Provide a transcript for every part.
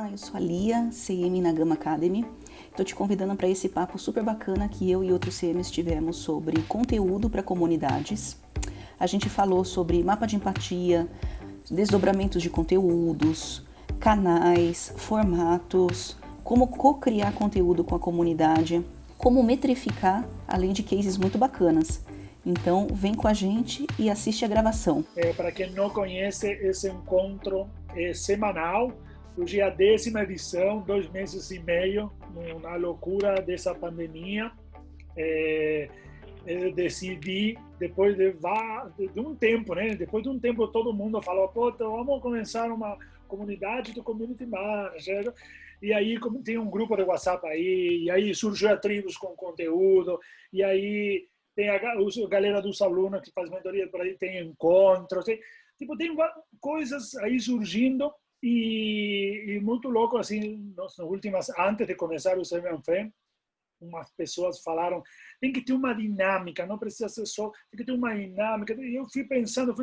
Olá, eu sou a Lia, CM na Gama Academy. Estou te convidando para esse papo super bacana que eu e outros CMs tivemos sobre conteúdo para comunidades. A gente falou sobre mapa de empatia, desdobramentos de conteúdos, canais, formatos, como co-criar conteúdo com a comunidade, como metrificar, além de cases muito bacanas. Então, vem com a gente e assiste a gravação. Para quem não conhece, esse encontro é semanal. Hoje é a 10ª edição, 2 meses e meio, na loucura dessa pandemia. Eu decidi, depois de um tempo, né? Depois de um tempo, todo mundo falou: pô, então vamos começar uma comunidade do Community Manager. E aí tem um grupo de WhatsApp aí, e aí surgiu a Tribos com conteúdo, e aí tem a galera dos alunos que faz mentoria por aí, tem encontros, tem coisas aí surgindo e muito louco, assim, nas últimas, antes de começar o Seven Frame, umas pessoas falaram, tem que ter uma dinâmica, não precisa ser só, tem que ter uma dinâmica. E eu fui pensando,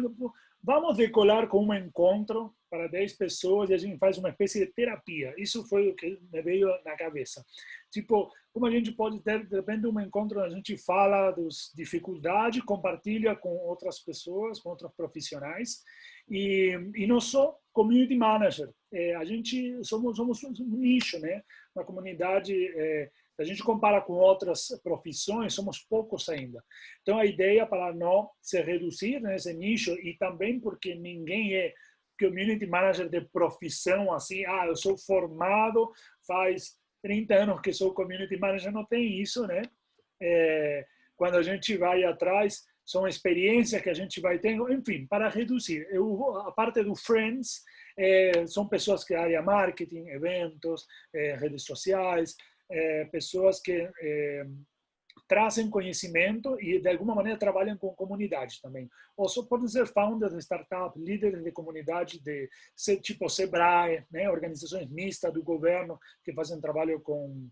vamos decolar com um encontro para 10 pessoas e a gente faz uma espécie de terapia. Isso foi o que me veio na cabeça. Tipo, como a gente pode ter, de repente, um encontro onde a gente fala das dificuldades, compartilha com outras pessoas, com outros profissionais, e não só community manager. A gente somos um nicho, né? Uma comunidade... Se a gente compara com outras profissões, somos poucos ainda. Então, a ideia para não se reduzir nesse nicho, e também porque ninguém é community manager de profissão, assim, eu sou formado, faz 30 anos que sou community manager, não tem isso, né? Quando a gente vai atrás, são experiências que a gente vai tendo, enfim, para reduzir. A parte do Friends, são pessoas que área marketing, eventos, redes sociais, pessoas que trazem conhecimento e de alguma maneira trabalham com comunidade também. Ou só podem ser founders de startup, líderes de comunidade, tipo Sebrae, né, organizações mistas do governo que fazem trabalho com...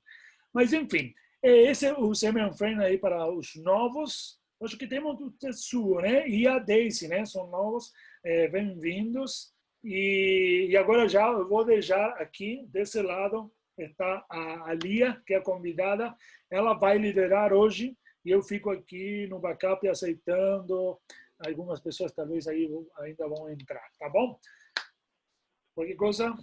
Mas, enfim, esse é o Seven Frame aí para os novos. Acho que temos o Tetsuo, né, e a Daisy, né, são novos, bem-vindos. E agora já eu vou deixar aqui, desse lado, está a Lia, que é a convidada. Ela vai liderar hoje e eu fico aqui no backup aceitando. Algumas pessoas talvez aí ainda vão entrar, tá bom? Qualquer coisa,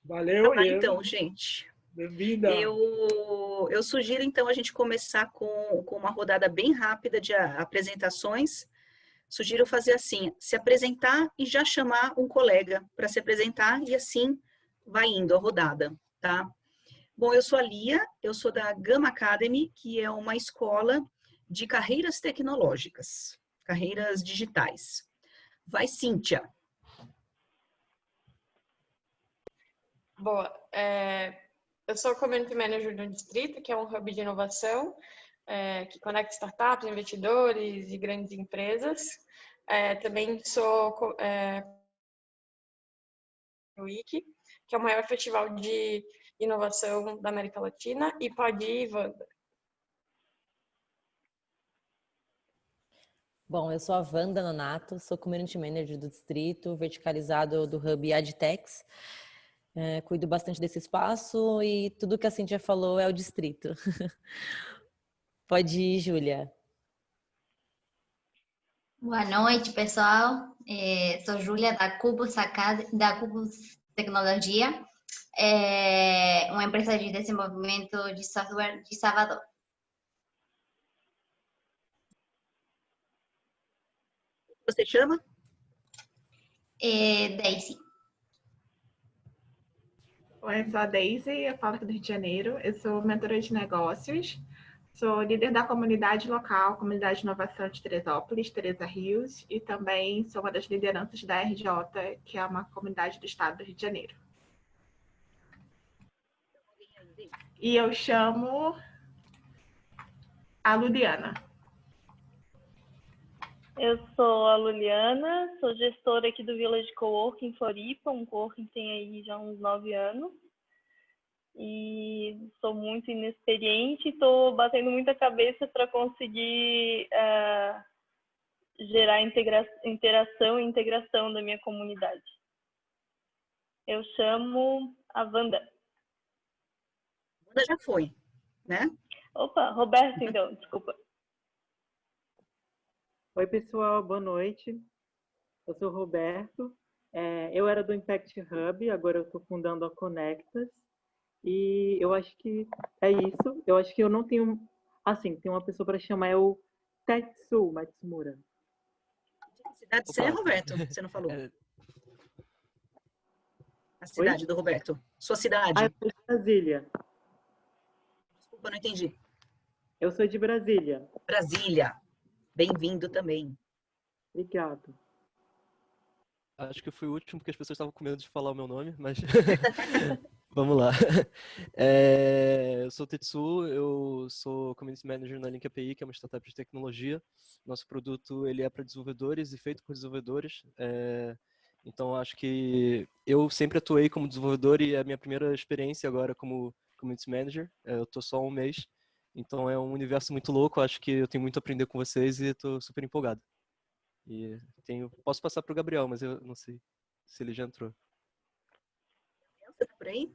valeu. Então, gente, bem-vinda. Eu sugiro, então, a gente começar com uma rodada bem rápida de apresentações. Sugiro fazer assim, se apresentar e já chamar um colega para se apresentar e assim vai indo a rodada, tá? Bom, eu sou a Lia, eu sou da Gama Academy, que é uma escola de carreiras tecnológicas, carreiras digitais. Vai, Cíntia. Boa. Eu sou Community Manager do Distrito, que é um hub de inovação que conecta startups, investidores e grandes empresas. Também sou Wiki, que é o maior festival de inovação da América Latina, e pode ir, Wanda. Bom, eu sou a Wanda Nonato, sou Community Manager do Distrito, verticalizado do Hub AdTechs. Cuido bastante desse espaço e tudo que a Cíntia falou é o Distrito. Pode ir, Júlia. Boa noite, pessoal. Sou Júlia da Cubus Tecnologia, uma empresa de desenvolvimento de software de Salvador. Você chama? Daisy. Oi, eu sou a Daisy, eu falo aqui do Rio de Janeiro. Eu sou mentora de negócios, sou líder da comunidade local, Comunidade de Inovação de Teresópolis, Teresa Rios, e também sou uma das lideranças da RJ, que é uma comunidade do estado do Rio de Janeiro. E eu chamo a Luliana. Eu sou a Luliana, sou gestora aqui do Village Coworking Floripa, um coworking que tem aí já uns 9 anos. E sou muito inexperiente, estou batendo muita cabeça para conseguir gerar interação e integração da minha comunidade. Eu chamo a Wanda. Wanda já foi, né? Opa, Roberto, então, desculpa. Oi, pessoal, boa noite. Eu sou o Roberto. Eu era do Impact Hub, agora eu estou fundando a Conectas. E eu acho que é isso. Eu acho que eu não tenho... Assim, tem uma pessoa para chamar, é o Tetsu Matsumura. De que cidade você é, Roberto? Você não falou. A cidade do Roberto. Sua cidade. Eu sou de Brasília. Desculpa, não entendi. Eu sou de Brasília. Brasília. Bem-vindo também. Obrigado. Acho que eu fui o último porque as pessoas estavam com medo de falar o meu nome, mas vamos lá. Eu sou o Tetsu, eu sou Community Manager na Link API, que é uma startup de tecnologia. Nosso produto ele é para desenvolvedores e feito por desenvolvedores. Então, acho que eu sempre atuei como desenvolvedor e é a minha primeira experiência agora como Community Manager. Eu estou só há um mês, então é um universo muito louco. Acho que eu tenho muito a aprender com vocês e estou super empolgado. E posso passar para o Gabriel, mas eu não sei se ele já entrou. Você tá por aí?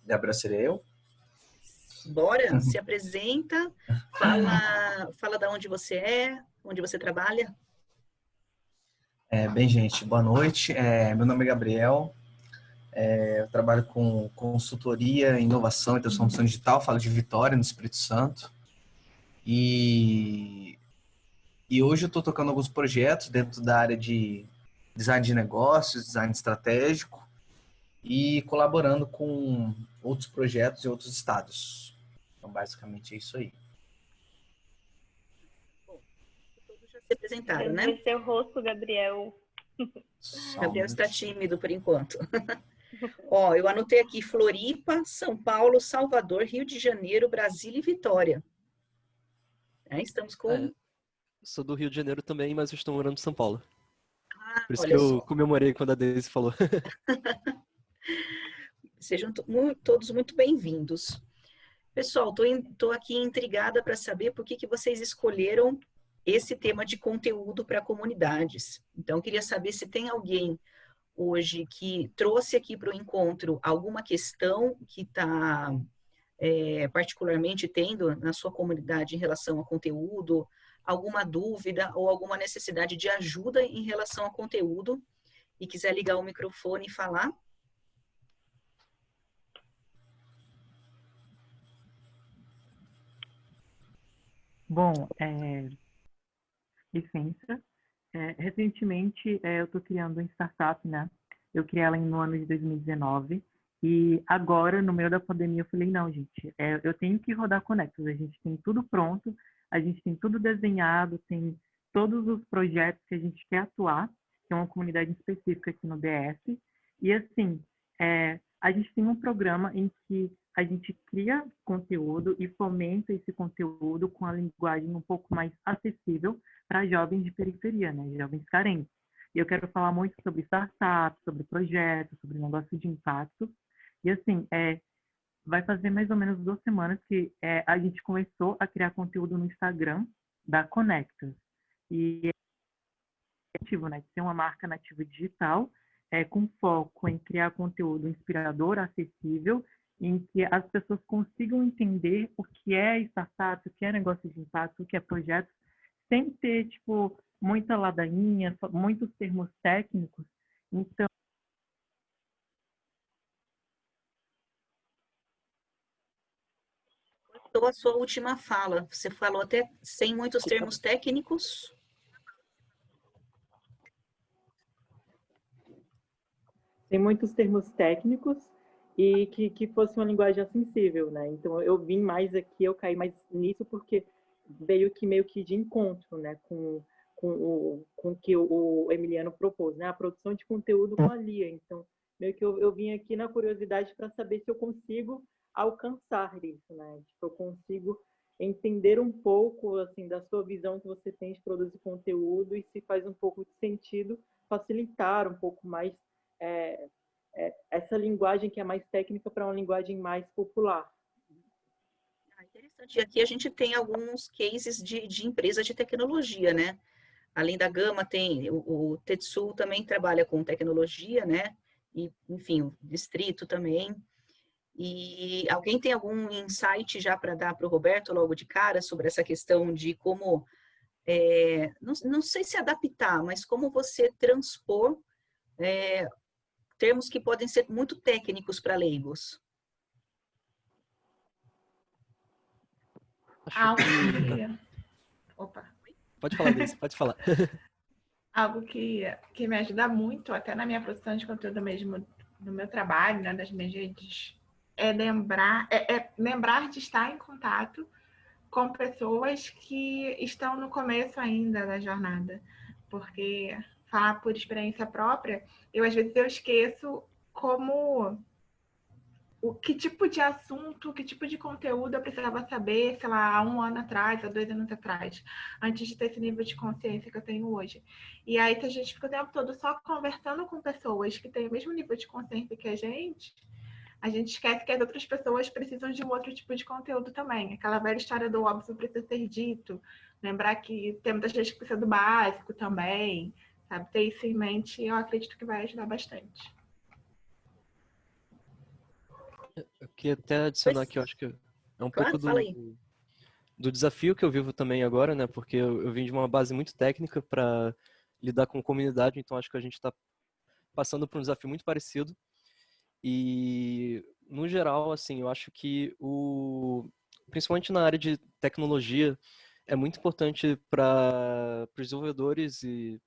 Gabriel seria eu? Bora, se apresenta, fala de onde você é, onde você trabalha. Bem, gente, boa noite. Meu nome é Gabriel. Eu trabalho com consultoria, inovação e transformação digital. Falo de Vitória, no Espírito Santo. E hoje eu estou tocando alguns projetos dentro da área de design de negócios, design estratégico e colaborando com outros projetos em outros estados. Então, basicamente, é isso aí. Bom, todos já se apresentaram, né? Esse é o rosto, Gabriel. Gabriel está tímido por enquanto. Ó, eu anotei aqui Floripa, São Paulo, Salvador, Rio de Janeiro, Brasília e Vitória. Estamos com... Sou do Rio de Janeiro também, mas eu estou morando em São Paulo. Por isso que olha eu só. comemorei quando a Daisy falou. Sejam todos muito bem-vindos. Pessoal, estou aqui intrigada para saber por que vocês escolheram esse tema de conteúdo para comunidades. Então, queria saber se tem alguém hoje que trouxe aqui para o encontro alguma questão que está particularmente tendo na sua comunidade em relação a conteúdo, alguma dúvida ou alguma necessidade de ajuda em relação a conteúdo e quiser ligar o microfone e falar. Bom, licença. Recentemente, eu estou criando uma startup, né? Eu criei ela no ano de 2019 e agora, no meio da pandemia, eu falei, não, gente, eu tenho que rodar Conectas. A gente tem tudo pronto, a gente tem tudo desenhado, tem todos os projetos que a gente quer atuar, que é uma comunidade específica aqui no DS. E, assim, a gente tem um programa em que a gente cria conteúdo e fomenta esse conteúdo com a linguagem um pouco mais acessível para jovens de periferia, né? Jovens carentes. E eu quero falar muito sobre startups, sobre projetos, sobre negócio de impacto. E, assim, vai fazer mais ou menos 2 semanas que a gente começou a criar conteúdo no Instagram da Conectas. E é ativo, né? De ser uma marca nativa digital, com foco em criar conteúdo inspirador, acessível, em que as pessoas consigam entender o que é startup, o que é negócio de impacto, o que é projeto, sem ter, tipo, muita ladainha, muitos termos técnicos. Então, a sua última fala. Você falou até sem muitos termos técnicos. Sem muitos termos técnicos e que fosse uma linguagem acessível, né? Então, eu vim mais aqui, eu caí mais nisso porque veio que meio que de encontro, né? Com o que o Emiliano propôs, né? A produção de conteúdo com a Lia. Então, meio que eu vim aqui na curiosidade para saber se eu consigo alcançar isso, né? Tipo, eu consigo entender um pouco, assim, da sua visão que você tem de produzir conteúdo e se faz um pouco de sentido facilitar um pouco mais essa linguagem que é mais técnica para uma linguagem mais popular. Interessante. E aqui a gente tem alguns cases de empresas de tecnologia, né? Além da Gama, tem o Tetsu também trabalha com tecnologia, né? e, enfim, o distrito também. E alguém tem algum insight já para dar para o Roberto logo de cara sobre essa questão de como, não sei se adaptar, mas como você transpor termos que podem ser muito técnicos para leigos? Algo que... Opa. Pode falar, Deise, pode falar. Algo que me ajuda muito, até na minha produção de conteúdo mesmo, no meu trabalho, né, nas minhas redes, é lembrar de estar em contato com pessoas que estão no começo ainda da jornada. Porque, falar por experiência própria, às vezes eu esqueço que tipo de assunto, que tipo de conteúdo eu precisava saber, sei lá, há 1 ano atrás, há 2 anos atrás, antes de ter esse nível de consciência que eu tenho hoje. E aí, se a gente fica o tempo todo só conversando com pessoas que têm o mesmo nível de consciência que a gente esquece que as outras pessoas precisam de um outro tipo de conteúdo também. Aquela velha história do óbvio precisa ser dito. Lembrar que tem muitas vezes que precisa do básico também, sabe? Ter isso em mente, eu acredito que vai ajudar bastante. Eu queria até adicionar aqui, eu acho que é um pouco do desafio que eu vivo também agora, né? Porque eu vim de uma base muito técnica para lidar com comunidade, então acho que a gente está passando por um desafio muito parecido. E, no geral, assim, eu acho que principalmente na área de tecnologia, é muito importante para os desenvolvedores e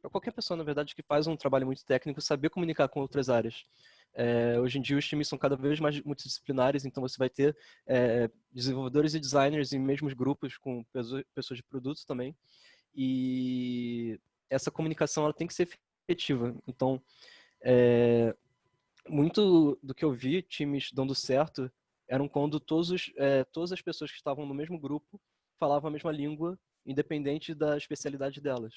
para qualquer pessoa, na verdade, que faz um trabalho muito técnico, saber comunicar com outras áreas. Hoje em dia, os times são cada vez mais multidisciplinares, então você vai ter desenvolvedores e designers em mesmos grupos, com pessoas de produtos também. E essa comunicação ela tem que ser efetiva. Então, muito do que eu vi times dando certo eram quando todas as pessoas que estavam no mesmo grupo falavam a mesma língua, independente da especialidade delas.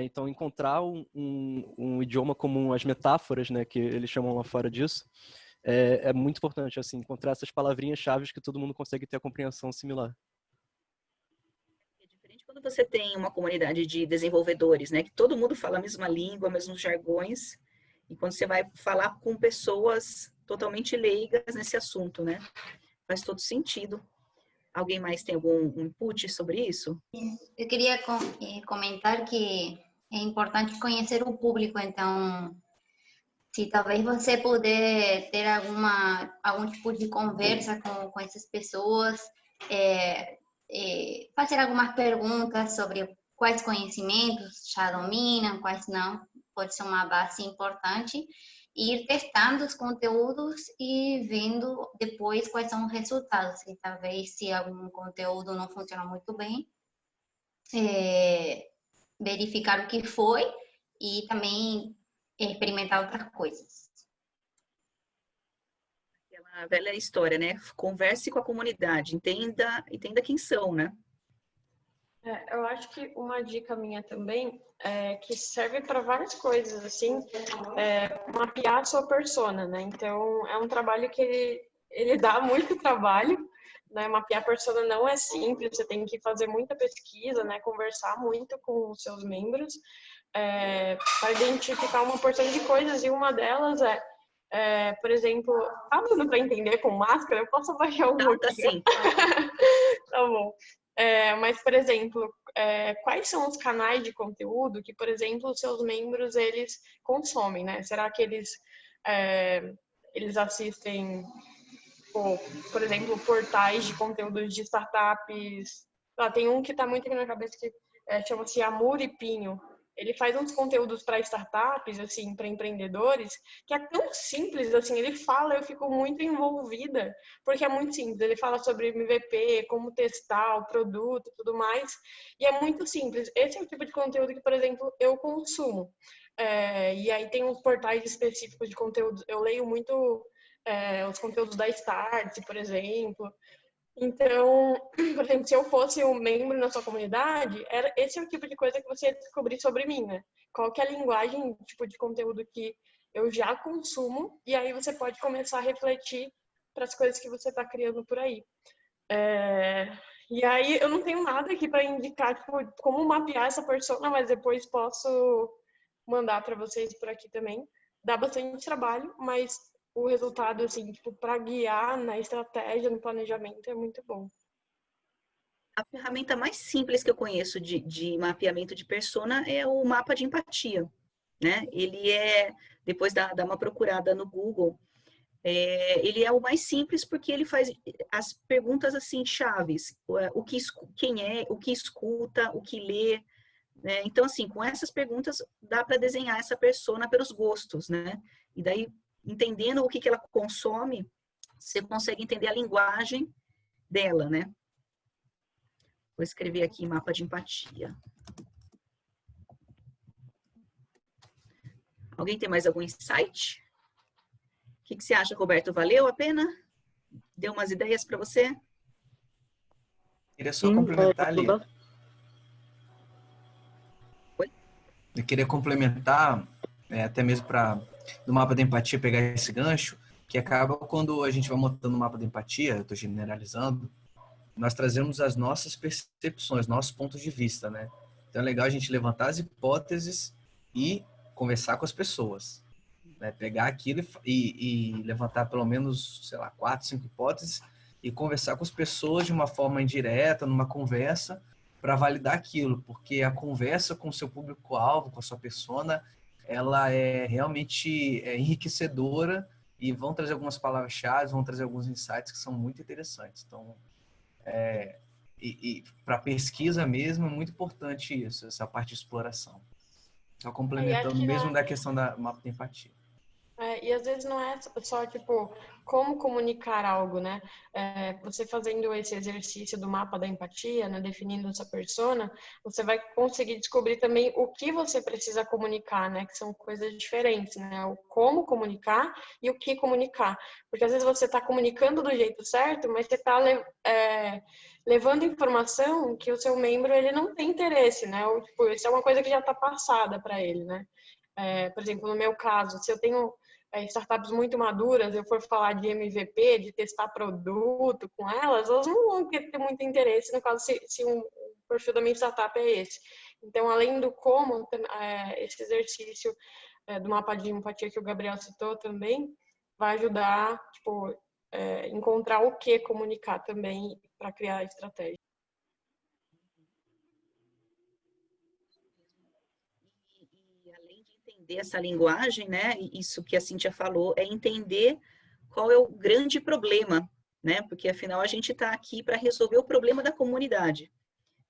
Então, encontrar um idioma comum, as metáforas, né, que eles chamam lá fora disso, é muito importante, assim, encontrar essas palavrinhas-chave que todo mundo consegue ter a compreensão similar. É diferente quando você tem uma comunidade de desenvolvedores, né, que todo mundo fala a mesma língua, mesmos jargões, e quando você vai falar com pessoas totalmente leigas nesse assunto, né, faz todo sentido. Alguém mais tem algum input sobre isso? Eu queria comentar que é importante conhecer o público, então, se talvez você puder ter algum tipo de conversa com essas pessoas, fazer algumas perguntas sobre quais conhecimentos já dominam, quais não, pode ser uma base importante, e ir testando os conteúdos e vendo depois quais são os resultados. E talvez, se algum conteúdo não funciona muito bem, verificar o que foi e também experimentar outras coisas. Aquela velha história, né? Converse com a comunidade, entenda quem são, né? Eu acho que uma dica minha também é que serve para várias coisas, assim, mapear a sua persona, né? Então, é um trabalho que ele dá muito trabalho, né? Mapear a persona não é simples, você tem que fazer muita pesquisa, né? Conversar muito com os seus membros para identificar uma porção de coisas, e uma delas por exemplo, tá dando para entender com máscara? Eu posso baixar um pouquinho? Tá sim. Tá bom. Mas, por exemplo, quais são os canais de conteúdo que, por exemplo, os seus membros, eles consomem, né? Será que eles assistem, por exemplo, portais de conteúdos de startups? Tem um que está muito aqui na cabeça que chama-se Amor e Pinho. Ele faz uns conteúdos para startups, assim, para empreendedores, que é tão simples, assim, ele fala, eu fico muito envolvida, porque é muito simples. Ele fala sobre MVP, como testar o produto e tudo mais, e é muito simples. Esse é o tipo de conteúdo que, por exemplo, eu consumo. E aí tem uns portais específicos de conteúdo. Eu leio muito os conteúdos da Start, por exemplo. Então, por exemplo, se eu fosse um membro na sua comunidade, esse é o tipo de coisa que você ia descobrir sobre mim, né? Qual que é a linguagem, tipo de conteúdo que eu já consumo, e aí você pode começar a refletir para as coisas que você está criando por aí. E aí eu não tenho nada aqui para indicar tipo, como mapear essa persona, mas depois posso mandar para vocês por aqui também. dá bastante trabalho, mas o resultado, assim, tipo, para guiar na estratégia, no planejamento, é muito bom. A ferramenta mais simples que eu conheço de mapeamento de persona é o mapa de empatia, né? Ele é, depois dá uma procurada no Google, ele é o mais simples porque ele faz as perguntas assim chaves, quem é, o que escuta, o que lê, né? Então assim, com essas perguntas dá para desenhar essa persona pelos gostos, né? E daí entendendo o que ela consome, você consegue entender a linguagem dela, né? Vou escrever aqui mapa de empatia. Alguém tem mais algum insight? O que você acha, Roberto? Valeu a pena? Deu umas ideias para você? Queria só complementar ali. Oi? Eu queria complementar, até mesmo para no mapa da empatia pegar esse gancho, que acaba quando a gente vai montando o mapa da empatia, eu estou generalizando, nós trazemos as nossas percepções, nossos pontos de vista, né? Então é legal a gente levantar as hipóteses e conversar com as pessoas, né? Pegar aquilo e levantar pelo menos, sei lá, 4, 5 hipóteses e conversar com as pessoas de uma forma indireta, numa conversa, para validar aquilo, porque a conversa com o seu público-alvo, com a sua persona, ela é realmente enriquecedora e vão trazer algumas palavras-chave, vão trazer alguns insights que são muito interessantes. Então, para pesquisa mesmo é muito importante isso, essa parte de exploração. Só complementando mesmo da questão da mapa de empatia. E às vezes não é só, tipo, como comunicar algo, né? Você fazendo esse exercício do mapa da empatia, né, definindo essa persona, você vai conseguir descobrir também o que você precisa comunicar, né? Que são coisas diferentes, né? O como comunicar e o que comunicar. Porque às vezes você está comunicando do jeito certo, mas você está levando informação que o seu membro ele não tem interesse, né? Ou, tipo, isso é uma coisa que já está passada para ele, né? Por exemplo, no meu caso, se eu tenho startups muito maduras, eu for falar de MVP, de testar produto com elas não vão ter muito interesse, no caso, se um perfil da minha startup é esse. Então, além do como, esse exercício do mapa de empatia que o Gabriel citou também, vai ajudar, tipo, encontrar o que comunicar também para criar a estratégia. Entender essa linguagem, né? Isso que a Cíntia falou, é entender qual é o grande problema, né? Porque afinal a gente está aqui para resolver o problema da comunidade.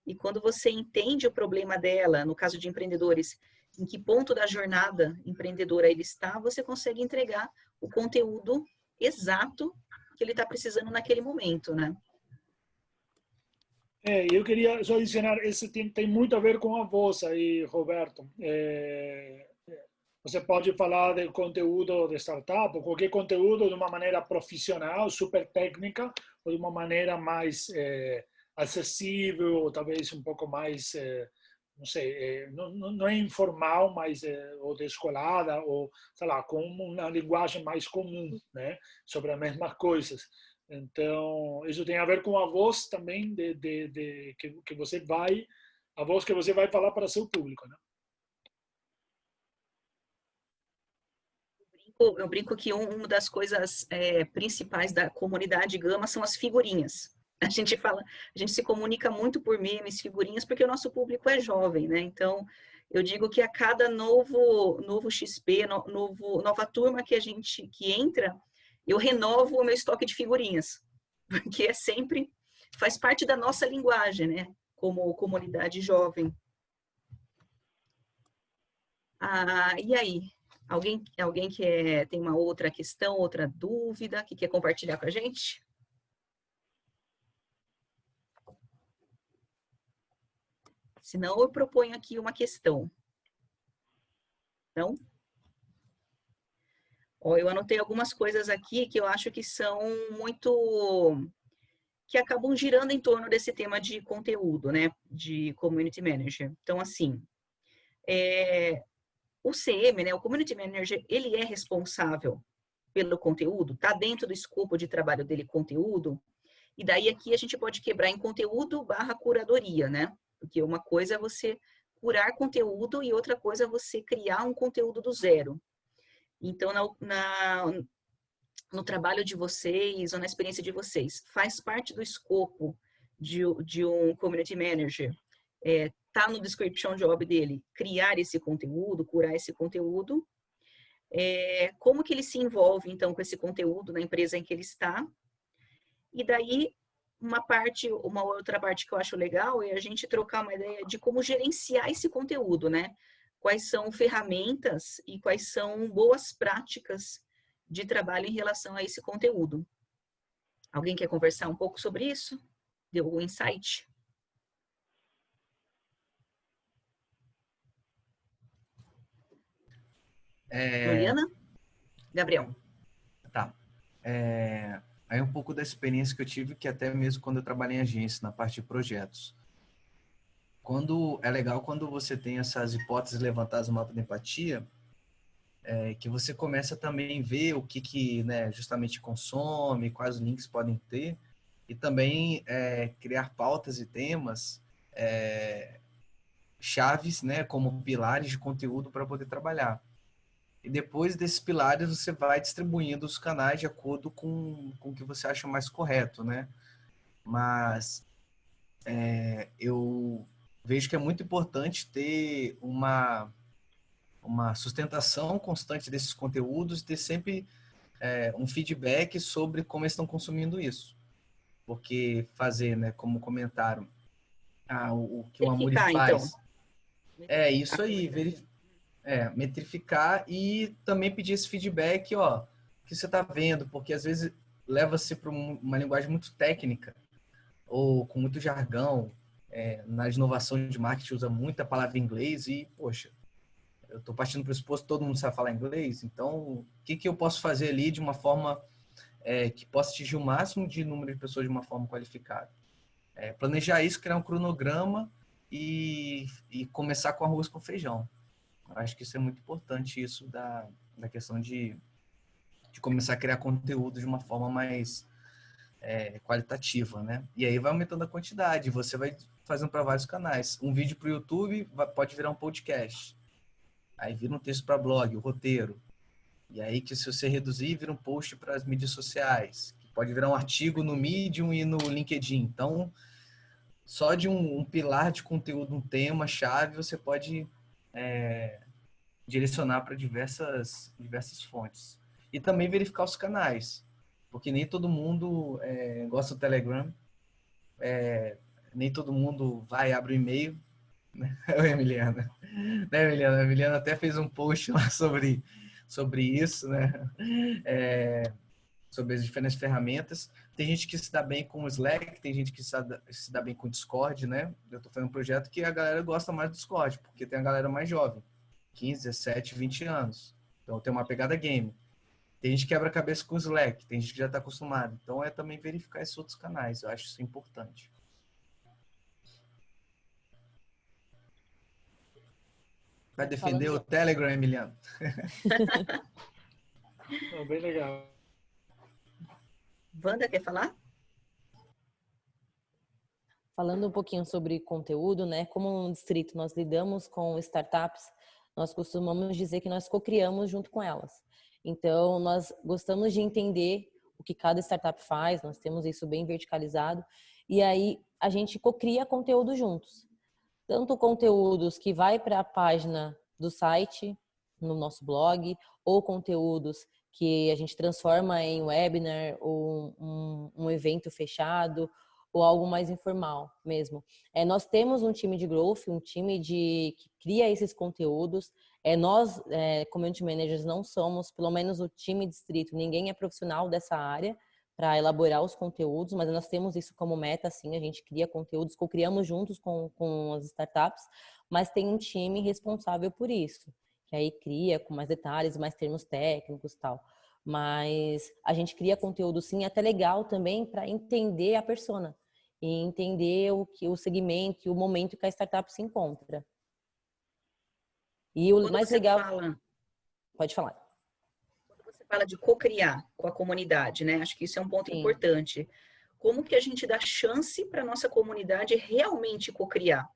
E quando você entende o problema dela, no caso de empreendedores, em que ponto da jornada empreendedora ele está, você consegue entregar o conteúdo exato que ele está precisando naquele momento, né? Eu queria só adicionar, esse tem muito a ver com a voz aí, Roberto. Você pode falar de conteúdo de startup, ou qualquer conteúdo de uma maneira profissional, super técnica, ou de uma maneira mais acessível, ou talvez um pouco mais, não sei, não é informal, mas ou descolada, ou, sei lá, com uma linguagem mais comum, né, sobre as mesmas coisas. Então, isso tem a ver com a voz também que você vai, a voz que você vai falar para seu público, né? Eu brinco que uma das coisas principais da comunidade Gama são as figurinhas. A gente se comunica muito por memes, figurinhas, porque o nosso público é jovem, né? Então, eu digo que a cada novo XP, nova turma que entra, eu renovo o meu estoque de figurinhas, porque faz parte da nossa linguagem, né? Como comunidade jovem. E aí? Alguém tem uma outra questão, outra dúvida que quer compartilhar com a gente? Se não, eu proponho aqui uma questão. Então, eu anotei algumas coisas aqui que eu acho que são que acabam girando em torno desse tema de conteúdo, né? De Community Manager. Então, assim, o CM, né, o Community Manager, ele é responsável pelo conteúdo, está dentro do escopo de trabalho dele conteúdo, e daí aqui a gente pode quebrar em conteúdo / curadoria, né? Porque uma coisa é você curar conteúdo e outra coisa é você criar um conteúdo do zero. Então, no trabalho de vocês ou na experiência de vocês, faz parte do escopo de um community manager, tá no description job dele, criar esse conteúdo, curar esse conteúdo, como que ele se envolve, então, com esse conteúdo na empresa em que ele está. E daí, uma outra parte que eu acho legal é a gente trocar uma ideia de como gerenciar esse conteúdo, né? Quais são ferramentas e quais são boas práticas de trabalho em relação a esse conteúdo. Alguém quer conversar um pouco sobre isso? Deu algum insight? Juliana? Gabriel? Tá. Aí um pouco da experiência que eu tive, que até mesmo quando eu trabalhei em agência, na parte de projetos. É legal quando você tem essas hipóteses levantadas no mapa de empatia, que você começa também a ver o que né, justamente consome, quais links podem ter, e também criar pautas e temas chaves, né, como pilares de conteúdo para poder trabalhar. E depois desses pilares você vai distribuindo os canais de acordo com o que você acha mais correto, né? Mas eu vejo que é muito importante ter uma sustentação constante desses conteúdos, ter sempre um feedback sobre como eles estão consumindo isso. Porque fazer, né, como comentaram, o que o Amuri faz... Então. É isso aí, metrificar e também pedir esse feedback, ó, que você está vendo, porque às vezes leva-se para uma linguagem muito técnica ou com muito jargão. Nas inovações de marketing usa muita palavra em inglês e, poxa, eu estou partindo do pressuposto que todo mundo sabe falar inglês, então o que eu posso fazer ali de uma forma que possa atingir o máximo de número de pessoas de uma forma qualificada? Planejar isso, criar um cronograma e começar com arroz com feijão. Eu acho que isso é muito importante, isso da questão de começar a criar conteúdo de uma forma mais qualitativa, né? E aí vai aumentando a quantidade, você vai fazendo para vários canais. Um vídeo para o YouTube pode virar um podcast. Aí vira um texto para blog, o roteiro. E aí que se você reduzir, vira um post para as mídias sociais. Pode virar um artigo no Medium e no LinkedIn. Então, só de um pilar de conteúdo, um tema chave, você pode direcionar para diversas fontes. E também verificar os canais, porque nem todo mundo gosta do Telegram, nem todo mundo vai abre o e-mail. Emiliana. Né, Emiliana? A Emiliana até fez um post lá sobre isso, né? Sobre as diferentes ferramentas. Tem gente que se dá bem com o Slack, tem gente que se dá bem com o Discord, né? Eu estou fazendo um projeto que a galera gosta mais do Discord, porque tem a galera mais jovem, 15, 17, 20 anos. Então tem uma pegada game. Tem gente que quebra a cabeça com o Slack, tem gente que já está acostumado. Então também verificar esses outros canais, eu acho isso importante. Vai defender o Telegram, Emiliano? Bem legal. Wanda, quer falar? Falando um pouquinho sobre conteúdo, né? Como no distrito nós lidamos com startups, nós costumamos dizer que nós co-criamos junto com elas. Então, nós gostamos de entender o que cada startup faz, nós temos isso bem verticalizado, e aí a gente co-cria conteúdo juntos. Tanto conteúdos que vai para a página do site, no nosso blog, ou conteúdos que a gente transforma em webinar ou um evento fechado ou algo mais informal mesmo. Nós temos um time de growth, um time que cria esses conteúdos. Nós, community managers, não somos, pelo menos o time distrito, ninguém é profissional dessa área para elaborar os conteúdos, mas nós temos isso como meta, sim, a gente cria conteúdos, co-criamos juntos com as startups, mas tem um time responsável por isso, que aí cria com mais detalhes, mais termos técnicos e tal. Mas a gente cria conteúdo, sim, é até legal também para entender a persona e entender o segmento e o momento que a startup se encontra. E o Quando mais você legal... fala... Pode falar. Quando você fala de co-criar com a comunidade, né? Acho que isso é um ponto Sim. importante. Como que a gente dá chance para a nossa comunidade realmente co-criar?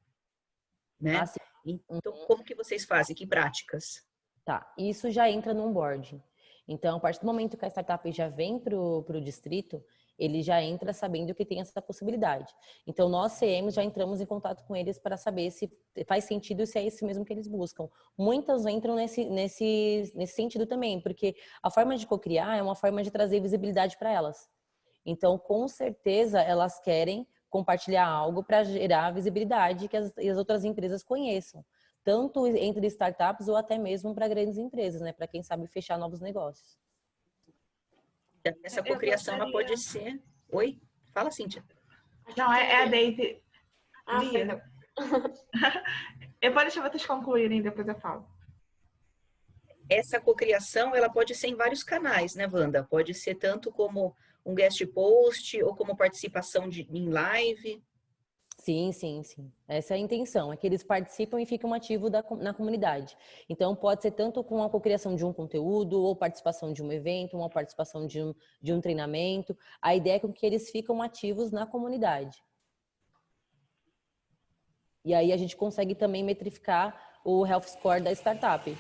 Né? Então, como que vocês fazem? Que práticas? Tá, isso já entra no onboarding. Então, a partir do momento que a startup já vem para o distrito, ele já entra sabendo que tem essa possibilidade. Então, nós CMs já entramos em contato com eles para saber se faz sentido e se é esse mesmo que eles buscam. Muitas entram nesse sentido também, porque a forma de cocriar é uma forma de trazer visibilidade para elas. Então, com certeza, elas querem compartilhar algo para gerar visibilidade que as outras empresas conheçam. Tanto entre startups ou até mesmo para grandes empresas, né? Para quem sabe fechar novos negócios. Essa cocriação, ela pode ser... Oi? Fala, Cíntia. Não, é a Daisy. Perdão. Eu vou deixar vocês concluírem, depois eu falo. Essa cocriação, ela pode ser em vários canais, né, Wanda? Pode ser tanto como um guest post ou como participação em live. Sim, sim, sim. Essa é a intenção, é que eles participam e ficam ativos na comunidade. Então, pode ser tanto com a cocriação de um conteúdo, ou participação de um evento, uma participação de um treinamento. A ideia é que eles ficam ativos na comunidade. E aí a gente consegue também metrificar o Health Score da startup.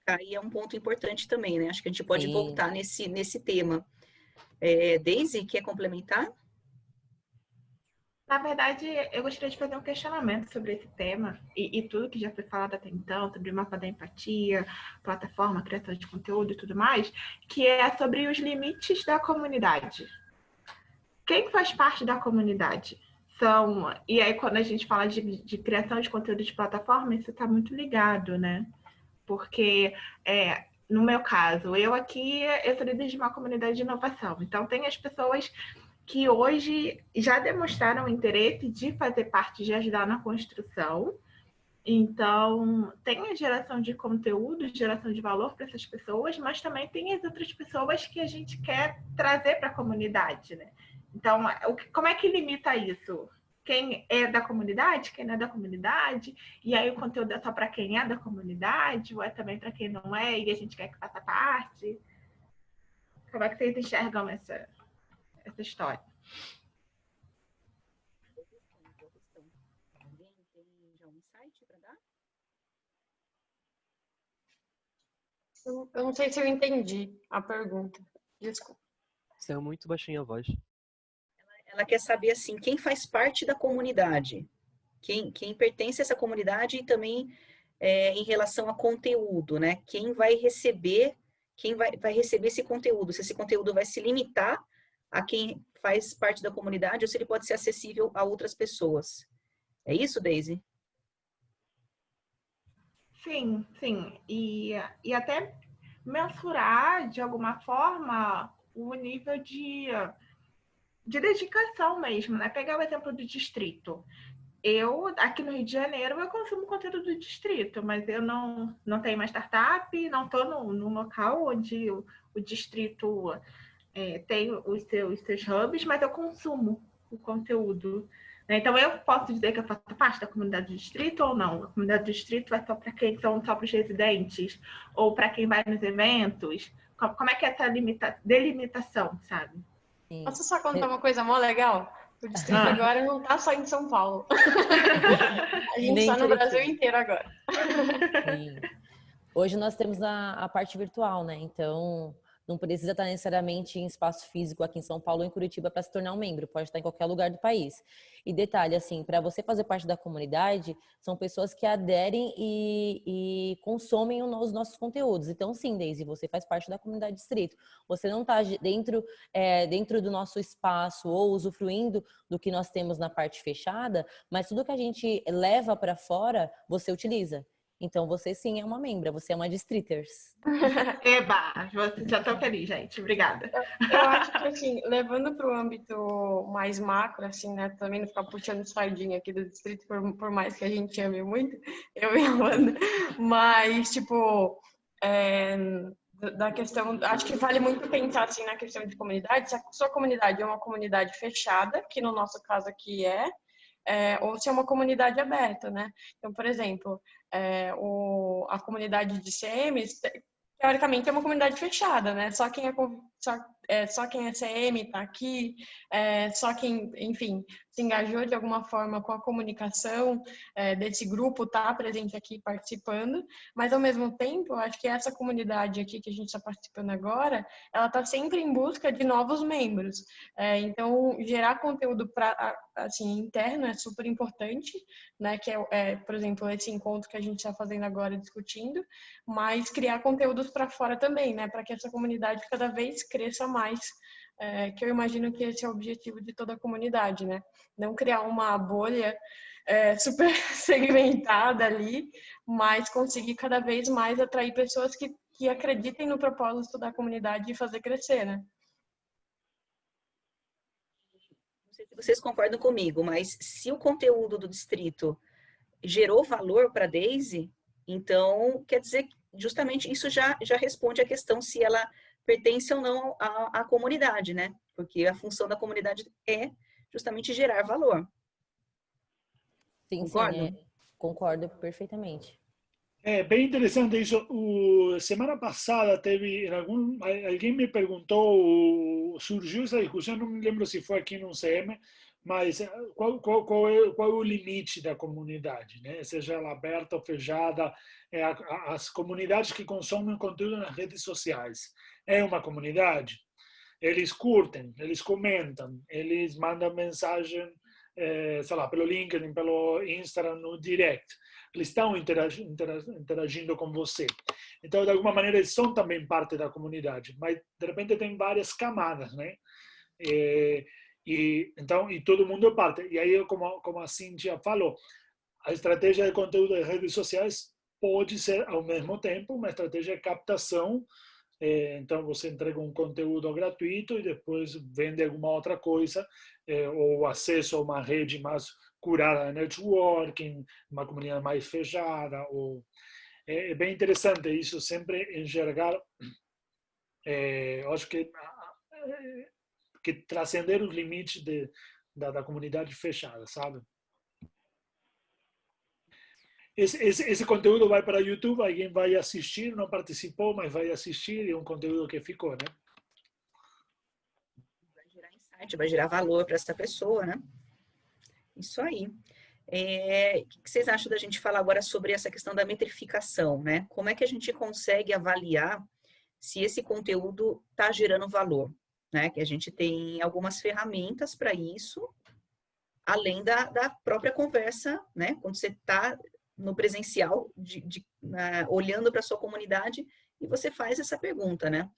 Aí é um ponto importante também, né? Acho que a gente pode Sim. voltar nesse tema. Daisy, quer complementar? Na verdade, eu gostaria de fazer um questionamento sobre esse tema e tudo que já foi falado até então, sobre o mapa da empatia, plataforma, criação de conteúdo e tudo mais, que é sobre os limites da comunidade. Quem faz parte da comunidade? E aí, quando a gente fala de criação de conteúdo de plataforma, isso está muito ligado, né? Porque, no meu caso, eu sou líder de uma comunidade de inovação. Então, tem as pessoas que hoje já demonstraram interesse de fazer parte, de ajudar na construção. Então, tem a geração de conteúdo, geração de valor para essas pessoas, mas também tem as outras pessoas que a gente quer trazer para a comunidade, né? Então, como é que limita isso? Quem é da comunidade, quem não é da comunidade, e aí o conteúdo é só para quem é da comunidade, ou é também para quem não é, e a gente quer que faça parte? Como é que vocês enxergam essa história? Alguém tem já um insight para dar? Eu não sei se eu entendi a pergunta. Desculpa. Saiu muito baixinho a voz. Ela quer saber, assim, quem faz parte da comunidade. Quem pertence a essa comunidade e também em relação a conteúdo, né? Quem vai receber esse conteúdo. Se esse conteúdo vai se limitar a quem faz parte da comunidade ou se ele pode ser acessível a outras pessoas. É isso, Daisy? Sim, sim. E até mensurar, de alguma forma, o nível de dedicação mesmo, né? Pegar o exemplo do distrito. Eu, aqui no Rio de Janeiro, eu consumo conteúdo do distrito, mas eu não tenho uma startup, não estou num local onde o distrito tem os seus hubs, mas eu consumo o conteúdo. Então, eu posso dizer que eu faço parte da comunidade do distrito ou não? A comunidade do distrito vai só para quem são só para os residentes? Ou para quem vai nos eventos? Como é que é essa delimitação, sabe? Sim. Posso só contar uma coisa mó legal? O distrito agora não está só em São Paulo. A gente está no Brasil inteiro agora. Sim. Hoje nós temos a parte virtual, né? Então, não precisa estar necessariamente em espaço físico aqui em São Paulo ou em Curitiba para se tornar um membro. Pode estar em qualquer lugar do país. E detalhe, assim, para você fazer parte da comunidade, são pessoas que aderem e consomem os nossos conteúdos. Então, sim, Daisy, você faz parte da comunidade distrito. Você não está dentro do nosso espaço ou usufruindo do que nós temos na parte fechada, mas tudo que a gente leva para fora, você utiliza. Então, você sim é uma membra, você é uma Distriters. Eba, já estou feliz, gente. Obrigada. Eu acho que, assim, levando para o âmbito mais macro, assim, né, também não ficar puxando sardinha aqui do distrito, por mais que a gente ame muito, eu e a Wanda, mas, tipo, da questão, acho que vale muito pensar, assim, na questão de comunidade, se a sua comunidade é uma comunidade fechada, que no nosso caso aqui ou se é uma comunidade aberta, né? Então, por exemplo, a comunidade de CMs, teoricamente, é uma comunidade fechada, né? Só só quem é CM está aqui, só quem, enfim, se engajou de alguma forma com a comunicação desse grupo está presente aqui participando, mas ao mesmo tempo, eu acho que essa comunidade aqui que a gente está participando agora, ela está sempre em busca de novos membros. Então, gerar conteúdo assim, interno é super importante, né? Que por exemplo, esse encontro que a gente está fazendo agora discutindo, mas criar conteúdos para fora também, né? Para que essa comunidade cada vez cresça mais. Que eu imagino que esse é o objetivo de toda a comunidade, né? Não criar uma bolha super segmentada ali, mas conseguir cada vez mais atrair pessoas que acreditem no propósito da comunidade e fazer crescer, né? Não sei se vocês concordam comigo, mas se o conteúdo do distrito gerou valor para a Daisy, então quer dizer que justamente isso já responde a questão se ela pertence ou não à comunidade, né? Porque a função da comunidade é justamente gerar valor. Sim, Concordo? sim, concordo perfeitamente. É bem interessante isso. Semana passada alguém me perguntou, surgiu essa discussão, não me lembro se foi aqui no CM, mas qual é o limite da comunidade, né? Seja ela aberta ou fechada, as comunidades que consomem conteúdo nas redes sociais. É uma comunidade? Eles curtem, eles comentam, eles mandam mensagem, sei lá, pelo LinkedIn, pelo Instagram, no direct. Eles estão interagindo com você. Então, de alguma maneira, eles são também parte da comunidade, mas de repente tem várias camadas, né? E todo mundo é parte. E aí, como a Cíntia falou, a estratégia de conteúdo das redes sociais pode ser, ao mesmo tempo, uma estratégia de captação. Então, você entrega um conteúdo gratuito e depois vende alguma outra coisa, ou acesso a uma rede mais curada de networking, uma comunidade mais fechada. É bem interessante isso, sempre enxergar, eu acho que transcender os limites da comunidade fechada, sabe? Esse conteúdo vai para o YouTube, alguém vai assistir, não participou, mas vai assistir, e é um conteúdo que ficou, né? Vai gerar insight, vai gerar valor para essa pessoa, né? Isso aí. O que vocês acham da gente falar agora sobre essa questão da metrificação, né? Como é que a gente consegue avaliar se esse conteúdo está gerando valor, né? Que a gente tem algumas ferramentas para isso, além da própria conversa, né? Quando você está no presencial, olhando para a sua comunidade, e você faz essa pergunta, né?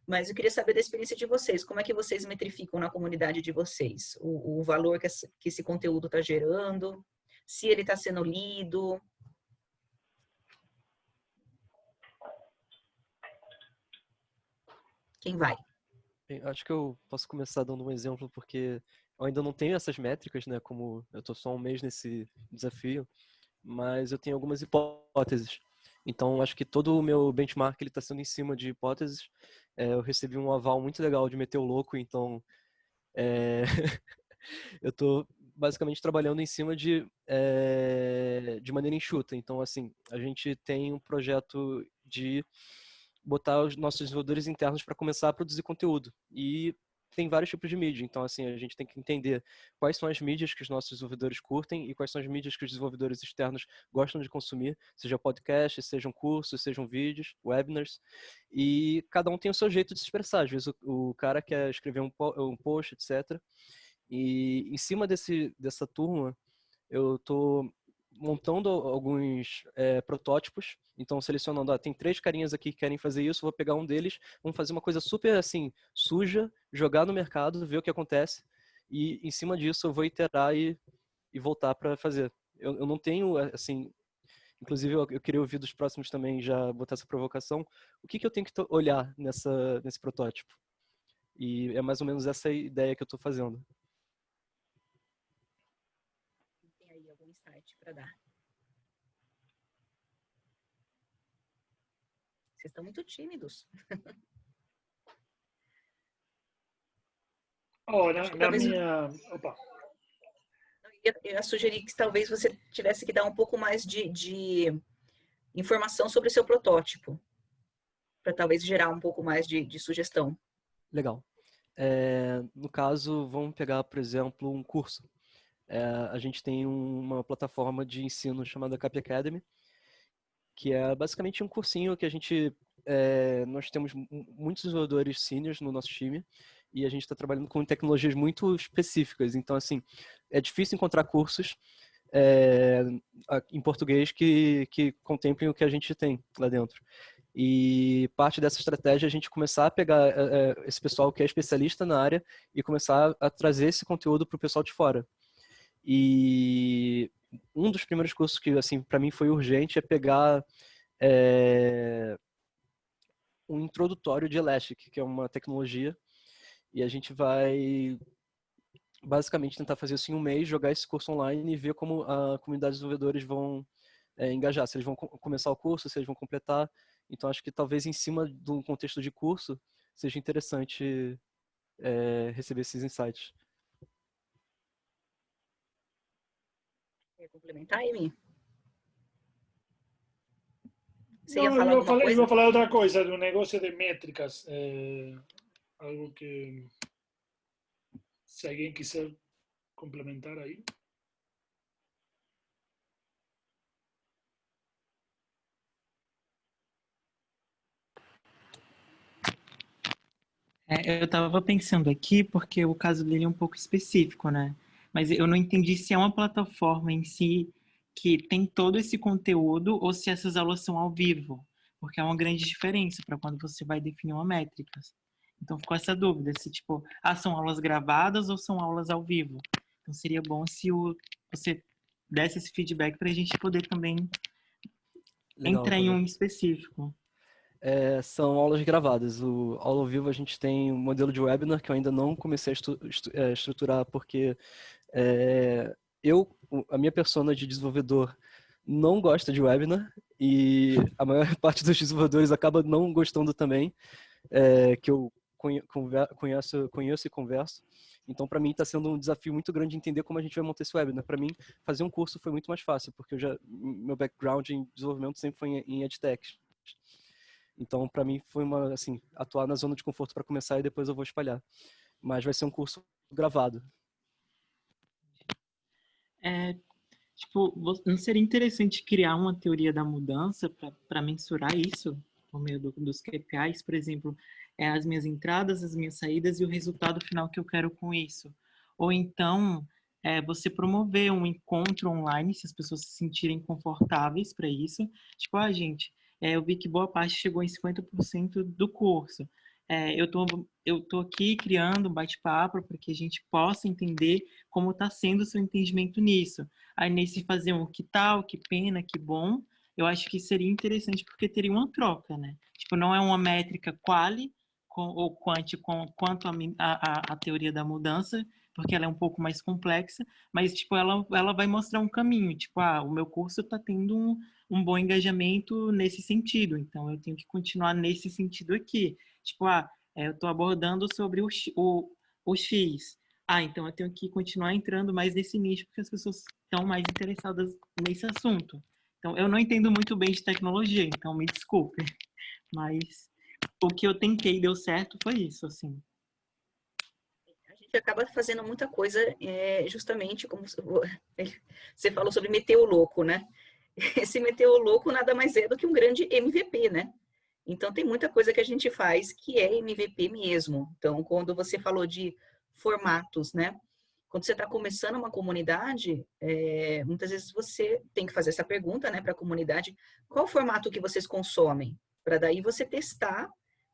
Mas eu queria saber da experiência de vocês, como é que vocês metrificam na comunidade de vocês? O valor que esse conteúdo está gerando, se ele está sendo lido. Quem vai? Bem, acho que eu posso começar dando um exemplo, porque eu ainda não tenho essas métricas, né? Como eu estou só um mês nesse desafio, mas eu tenho algumas hipóteses. Então, acho que todo o meu benchmark está sendo em cima de hipóteses. Eu recebi um aval muito legal de meter o louco, então eu estou basicamente trabalhando em cima de maneira enxuta. Então, assim, a gente tem um projeto de botar os nossos desenvolvedores internos para começar a produzir conteúdo. E tem vários tipos de mídia. Então, assim, a gente tem que entender quais são as mídias que os nossos desenvolvedores curtem e quais são as mídias que os desenvolvedores externos gostam de consumir, seja podcast, sejam cursos, sejam vídeos, webinars. E cada um tem o seu jeito de se expressar. Às vezes o cara quer escrever um post, etc. E em cima dessa turma, eu estou montando alguns protótipos. Então, selecionando, tem 3 carinhas aqui que querem fazer isso, vou pegar um deles, vamos fazer uma coisa super, assim, suja, jogar no mercado, ver o que acontece, e em cima disso eu vou iterar e voltar para fazer. Eu não tenho, assim, inclusive eu queria ouvir dos próximos também, já botar essa provocação, o que eu tenho que olhar nesse protótipo? E é mais ou menos essa ideia que eu estou fazendo. Tem aí algum insight para dar? Vocês estão muito tímidos. Opa. Eu ia sugerir que talvez você tivesse que dar um pouco mais de informação sobre o seu protótipo, para talvez gerar um pouco mais de sugestão. Legal. No caso, vamos pegar, por exemplo, um curso. A gente tem uma plataforma de ensino chamada Cap Academy, que é basicamente um cursinho que nós temos muitos desenvolvedores seniors no nosso time e a gente está trabalhando com tecnologias muito específicas. Então, assim, é difícil encontrar cursos em português que contemplem o que a gente tem lá dentro. E parte dessa estratégia é a gente começar a pegar esse pessoal que é especialista na área e começar a trazer esse conteúdo para o pessoal de fora. E um dos primeiros cursos que, assim, para mim foi urgente é pegar um introdutório de Elastic, que é uma tecnologia, e a gente vai basicamente tentar fazer isso em um mês, jogar esse curso online e ver como a comunidade de desenvolvedores vão engajar, se eles vão começar o curso, se eles vão completar. Então, acho que talvez em cima de um contexto de curso seja interessante receber esses insights. Quer complementar, Amy? Você Não, ia falar alguma coisa? eu vou falar outra coisa, do negócio de métricas. Algo que, se alguém quiser complementar aí. Eu estava pensando aqui, porque o caso dele é um pouco específico, né? Mas eu não entendi se é uma plataforma em si que tem todo esse conteúdo ou se essas aulas são ao vivo, porque é uma grande diferença para quando você vai definir uma métrica. Então ficou essa dúvida, se tipo, são aulas gravadas ou são aulas ao vivo. Então seria bom se você desse esse feedback para a gente poder também entrar em um específico. São aulas gravadas. O aula ao vivo a gente tem um modelo de webinar que eu ainda não comecei a estruturar porque a minha persona de desenvolvedor não gosta de webinar e a maior parte dos desenvolvedores acaba não gostando também, que eu conheço e converso. Então, para mim, está sendo um desafio muito grande entender como a gente vai montar esse webinar. Para mim, fazer um curso foi muito mais fácil, porque meu background em desenvolvimento sempre foi em edtech. Então, para mim, foi atuar na zona de conforto para começar e depois eu vou espalhar. Mas vai ser um curso gravado. Não seria interessante criar uma teoria da mudança para mensurar isso por meio dos KPIs, por exemplo, as minhas entradas, as minhas saídas e o resultado final que eu quero com isso? Ou então, você promover um encontro online, se as pessoas se sentirem confortáveis para isso. Tipo, gente, eu vi que boa parte chegou em 50% do curso. Eu tô aqui criando um bate-papo para que a gente possa entender como está sendo o seu entendimento nisso. Aí, nesse fazer um que tal, que pena, que bom, eu acho que seria interessante porque teria uma troca, né? Tipo, não é uma métrica quali ou quanti quanto a teoria da mudança, porque ela é um pouco mais complexa, mas, tipo, ela vai mostrar um caminho. Tipo, o meu curso está tendo um bom engajamento nesse sentido, então eu tenho que continuar nesse sentido aqui. Tipo, eu estou abordando sobre o X. Então eu tenho que continuar entrando mais nesse nicho, porque as pessoas estão mais interessadas nesse assunto. Então, eu não entendo muito bem de tecnologia, então me desculpe. Mas o que eu tentei e deu certo foi isso, assim. A gente acaba fazendo muita coisa, justamente como você falou sobre meter o louco, né? Esse meter o louco nada mais é do que um grande MVP, né? Então, tem muita coisa que a gente faz que é MVP mesmo. Então, quando você falou de formatos, né? Quando você está começando uma comunidade, muitas vezes você tem que fazer essa pergunta, né, para a comunidade: qual o formato que vocês consomem? Para daí você testar,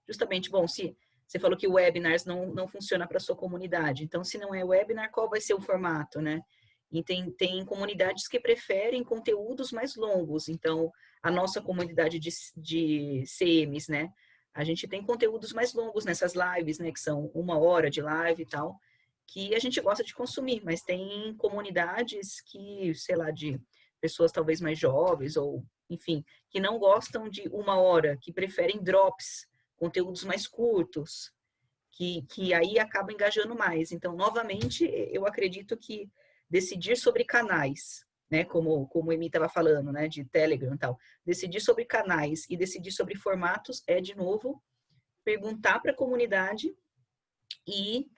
justamente, bom, se você falou que webinars não funciona para a sua comunidade, então se não é webinar, qual vai ser o formato, né? E tem comunidades que preferem conteúdos mais longos, então a nossa comunidade de CMs, né? A gente tem conteúdos mais longos nessas lives, né, que são 1 hora de live e tal, que a gente gosta de consumir, mas tem comunidades que, sei lá, de pessoas talvez mais jovens ou, enfim, que não gostam de 1 hora, que preferem drops, conteúdos mais curtos, que aí acabam engajando mais. Então, novamente, eu acredito que decidir sobre canais, né, como o Emi estava falando, né, de Telegram e tal, decidir sobre canais e decidir sobre formatos é, de novo, perguntar para a comunidade e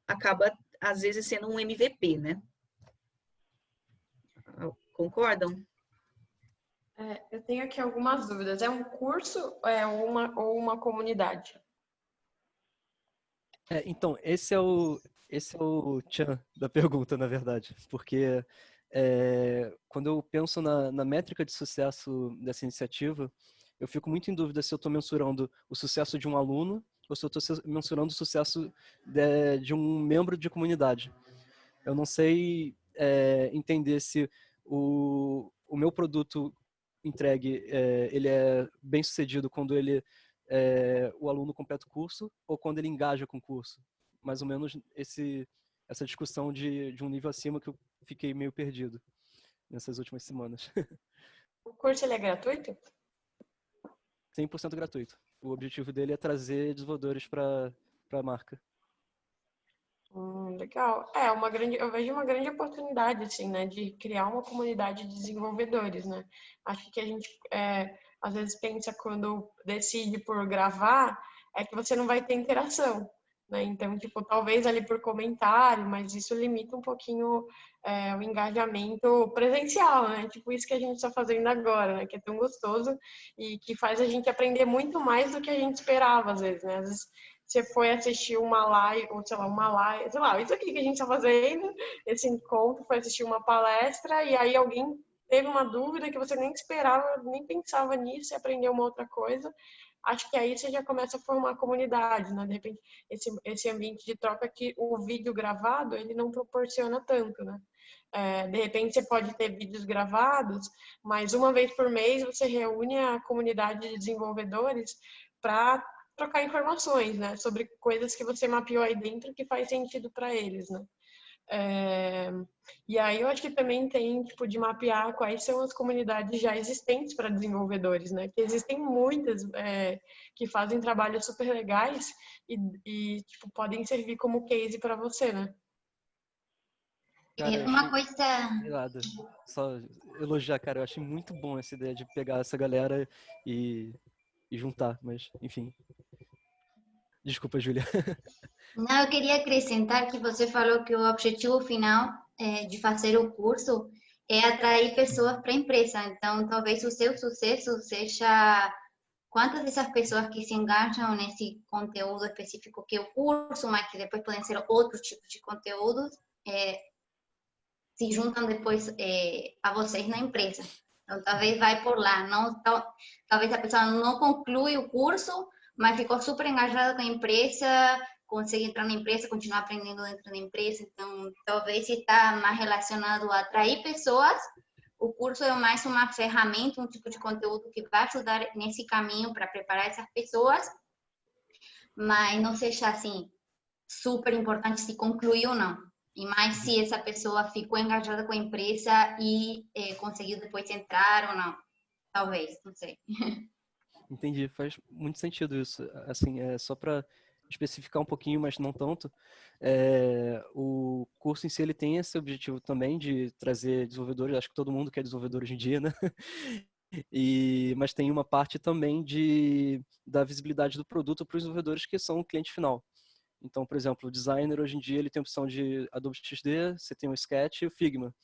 acaba, às vezes, sendo um MVP, né? Concordam? Eu tenho aqui algumas dúvidas. É um curso ou uma comunidade? Então, esse é o tchan da pergunta, na verdade, porque quando eu penso na métrica de sucesso dessa iniciativa, eu fico muito em dúvida se eu estou mensurando o sucesso de um aluno ou se eu estou mensurando o sucesso de um membro de comunidade. Eu não sei entender se o meu produto entregue ele é bem sucedido quando o aluno completa o curso ou quando ele engaja com o curso. Mais ou menos essa discussão de um nível acima que eu fiquei meio perdido nessas últimas semanas. O curso ele é gratuito? 100% gratuito. O objetivo dele é trazer desenvolvedores para a marca. Legal. Eu vejo uma grande oportunidade, assim, né, de criar uma comunidade de desenvolvedores, né? Acho que a gente, às vezes, pensa quando decide por gravar, é que você não vai ter interação, né? Então, tipo, talvez ali por comentário, mas isso limita um pouquinho o engajamento presencial, né? Tipo isso que a gente está fazendo agora, né? Que é tão gostoso e que faz a gente aprender muito mais do que a gente esperava, às vezes, né? Às vezes, você foi assistir uma live, ou sei lá, isso aqui que a gente está fazendo, esse encontro, foi assistir uma palestra e aí alguém teve uma dúvida que você nem esperava, nem pensava nisso e aprendeu uma outra coisa. Acho que aí você já começa a formar comunidade, né? De repente, esse ambiente de troca que o vídeo gravado, ele não proporciona tanto, né? De repente, você pode ter vídeos gravados, mas uma vez por mês você reúne a comunidade de desenvolvedores para trocar informações, né, sobre coisas que você mapeou aí dentro que faz sentido para eles, né. E aí eu acho que também tem, tipo, de mapear quais são as comunidades já existentes para desenvolvedores, né, que existem muitas que fazem trabalhos super legais e tipo, podem servir como case para você, né. Cara, Uma coisa. irado. Só elogiar, cara, eu achei muito bom essa ideia de pegar essa galera e juntar, mas enfim. Desculpa, Júlia. Não, eu queria acrescentar que você falou que o objetivo final de fazer o curso é atrair pessoas para a empresa. Então, talvez o seu sucesso seja quantas dessas pessoas que se engajam nesse conteúdo específico que é o curso, mas que depois podem ser outros tipos de conteúdos, se juntam depois a vocês na empresa. Então, talvez vai por lá. Não, talvez a pessoa não conclui o curso, mas ficou super engajada com a empresa, consegue entrar na empresa, continuar aprendendo dentro da empresa. Então, talvez se está mais relacionado a atrair pessoas, o curso é mais uma ferramenta, um tipo de conteúdo que vai ajudar nesse caminho para preparar essas pessoas, mas não seja assim super importante se concluir ou não. E mais se essa pessoa ficou engajada com a empresa e conseguiu depois entrar ou não. Talvez, não sei. Entendi, faz muito sentido isso. Assim, só para especificar um pouquinho, mas não tanto, o curso em si ele tem esse objetivo também de trazer desenvolvedores, acho que todo mundo quer desenvolvedor hoje em dia, né? Mas tem uma parte também da visibilidade do produto para os desenvolvedores que são o cliente final. Então, por exemplo, o designer hoje em dia ele tem a opção de Adobe XD, você tem o Sketch e o Figma.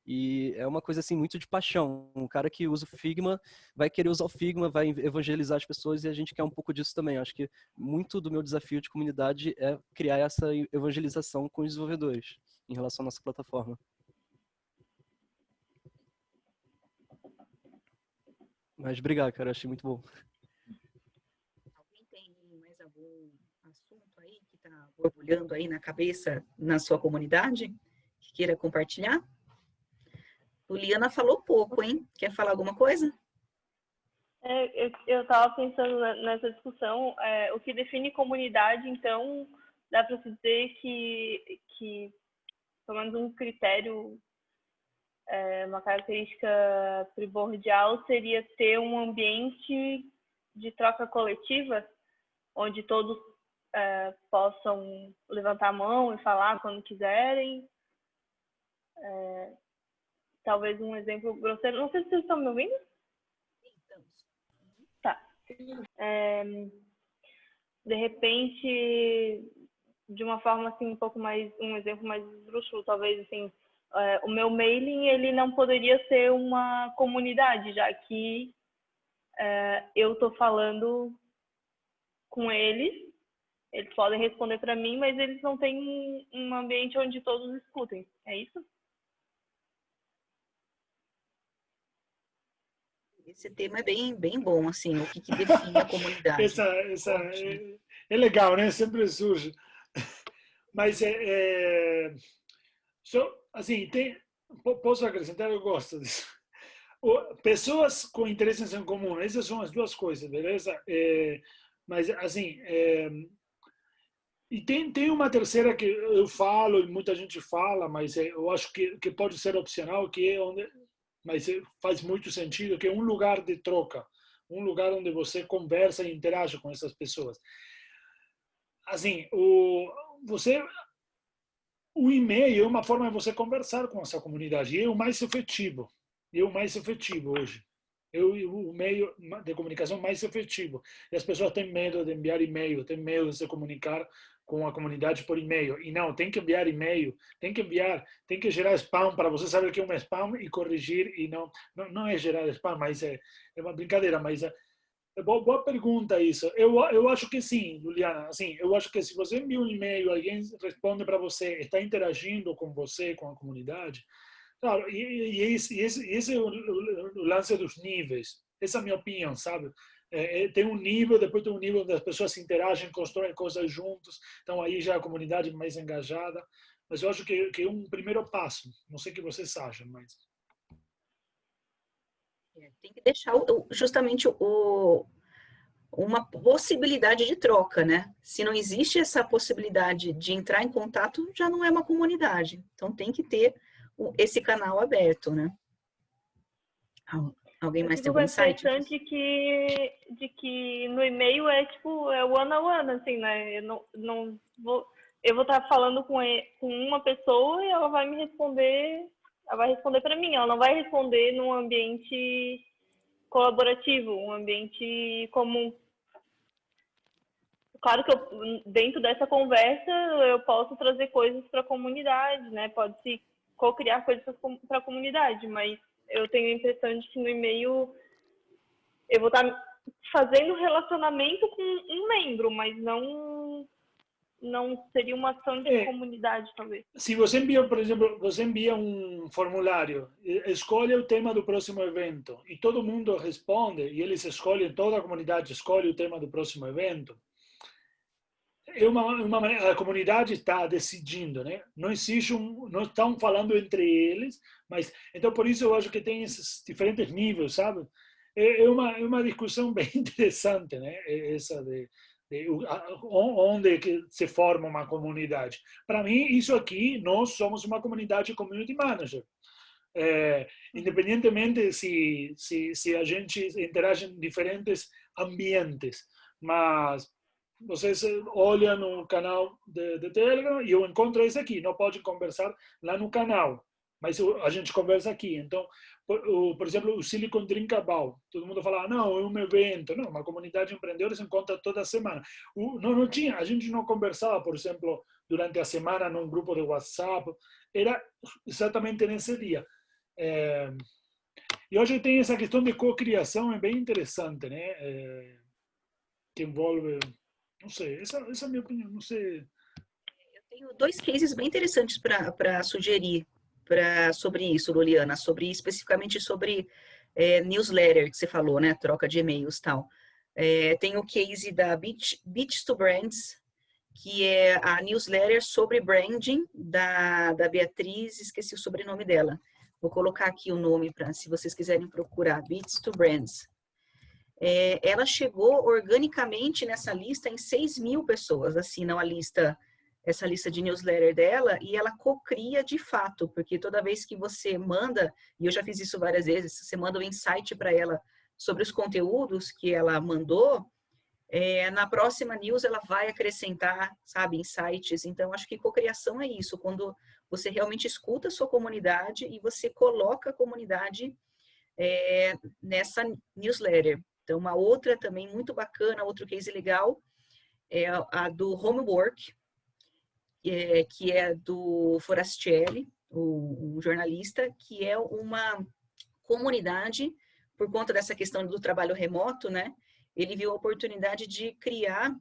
E é uma coisa assim muito de paixão. Um cara que usa o Figma vai querer usar o Figma, vai evangelizar as pessoas e a gente quer um pouco disso também. Acho que muito do meu desafio de comunidade é criar essa evangelização com os desenvolvedores em relação à nossa plataforma. Mas obrigado, cara. Achei muito bom. Alguém tem mais algum assunto aí que está borbulhando aí na cabeça, na sua comunidade, que queira compartilhar? Juliana falou pouco, hein? Quer falar alguma coisa? Eu estava pensando nessa discussão, o que define comunidade, então, dá para se dizer que, pelo menos um critério, uma característica primordial seria ter um ambiente de troca coletiva, onde todos possam levantar a mão e falar quando quiserem. Talvez um exemplo grosseiro. Não sei se vocês estão me ouvindo. Tá. de repente, de uma forma assim um pouco mais, um exemplo mais esdrúxulo, talvez assim, o meu mailing ele não poderia ser uma comunidade, já que eu estou falando com eles podem responder para mim, mas eles não têm um ambiente onde todos escutem. É isso? Esse tema é bem bom, assim, o que define a comunidade. Essa é legal, né? Sempre surge. Mas, assim, posso acrescentar, eu gosto disso. Pessoas com interesses em comum, essas são as duas coisas, beleza? Mas, assim, e tem uma terceira que eu falo e muita gente fala, mas eu acho que pode ser opcional, que é onde, mas faz muito sentido, que é um lugar de troca, um lugar onde você conversa e interage com essas pessoas. Assim, o e-mail é uma forma de você conversar com essa comunidade, e é o mais efetivo hoje. O meio de comunicação mais efetivo. E as pessoas têm medo de enviar e-mail, têm medo de se comunicar com a comunidade por e-mail. E não, tem que enviar e-mail, tem que gerar spam para você saber que é um spam e corrigir. E não é gerar spam, mas é uma brincadeira. Mas é boa pergunta isso. Eu acho que sim, Juliana. Assim, eu acho que se você envia um e-mail, alguém responde para você, está interagindo com você, com a comunidade. Claro, e esse é o lance dos níveis. Essa é a minha opinião, sabe? Tem um nível, depois tem um nível onde as pessoas interagem, constroem coisas juntos. Então aí já é a comunidade mais engajada. Mas eu acho que é um primeiro passo. Não sei o que vocês acham, mas... Tem que deixar justamente uma possibilidade de troca, né? Se não existe essa possibilidade de entrar em contato, já não é uma comunidade. Então tem que ter esse canal aberto, né? Alguém mais tem algum insight? Interessante de que no e-mail é tipo one-on-one, assim, né? Eu vou estar falando com uma pessoa e ela vai me responder, ela vai responder para mim, ela não vai responder num ambiente colaborativo, um ambiente comum. Claro que dentro dessa conversa eu posso trazer coisas para a comunidade, né? Pode-se co-criar coisas para a comunidade, mas eu tenho a impressão de que no e-mail eu vou estar fazendo relacionamento com um membro, mas não seria uma ação de comunidade, talvez. Se você envia, por exemplo, você envia um formulário, escolhe o tema do próximo evento e todo mundo responde e eles escolhem, toda a comunidade escolhe o tema do próximo evento. A comunidade está decidindo, né? Não existe não estão falando entre eles, mas então por isso eu acho que tem esses diferentes níveis, sabe? É uma discussão bem interessante, né? Essa de onde que se forma uma comunidade. Para mim, isso aqui, nós somos uma comunidade community manager. Independentemente se a gente interage em diferentes ambientes, mas vocês olham no canal de Telegram e eu encontro esse aqui. Não pode conversar lá no canal, mas a gente conversa aqui. Então, por exemplo, o Silicon Drinkabout. Todo mundo fala, não, é um evento. Não, uma comunidade de empreendedores se encontra toda semana. Não tinha, a gente não conversava, por exemplo, durante a semana num grupo de WhatsApp. Era exatamente nesse dia. E hoje tem essa questão de cocriação, é bem interessante, né? Que envolve... Não sei, essa é a minha opinião, não sei. Eu tenho 2 cases bem interessantes para sugerir sobre isso, Loliana, especificamente sobre newsletter que você falou, né? Troca de e-mails e tal. Tem o case da Beach to Brands, que é a newsletter sobre branding da Beatriz, esqueci o sobrenome dela. Vou colocar aqui o nome para, se vocês quiserem procurar, Beach to Brands. Ela chegou organicamente nessa lista em 6.000 pessoas assinam essa lista de newsletter dela e ela cocria de fato, porque toda vez que você manda, e eu já fiz isso várias vezes, você manda um insight para ela sobre os conteúdos que ela mandou, na próxima news ela vai acrescentar, sabe, insights. Então, acho que cocriação é isso, quando você realmente escuta a sua comunidade e você coloca a comunidade nessa newsletter. Então, uma outra também muito bacana, outro case legal, é a do Homework, que é do Forastieri, um jornalista, que é uma comunidade, por conta dessa questão do trabalho remoto, né? Ele viu a oportunidade de criar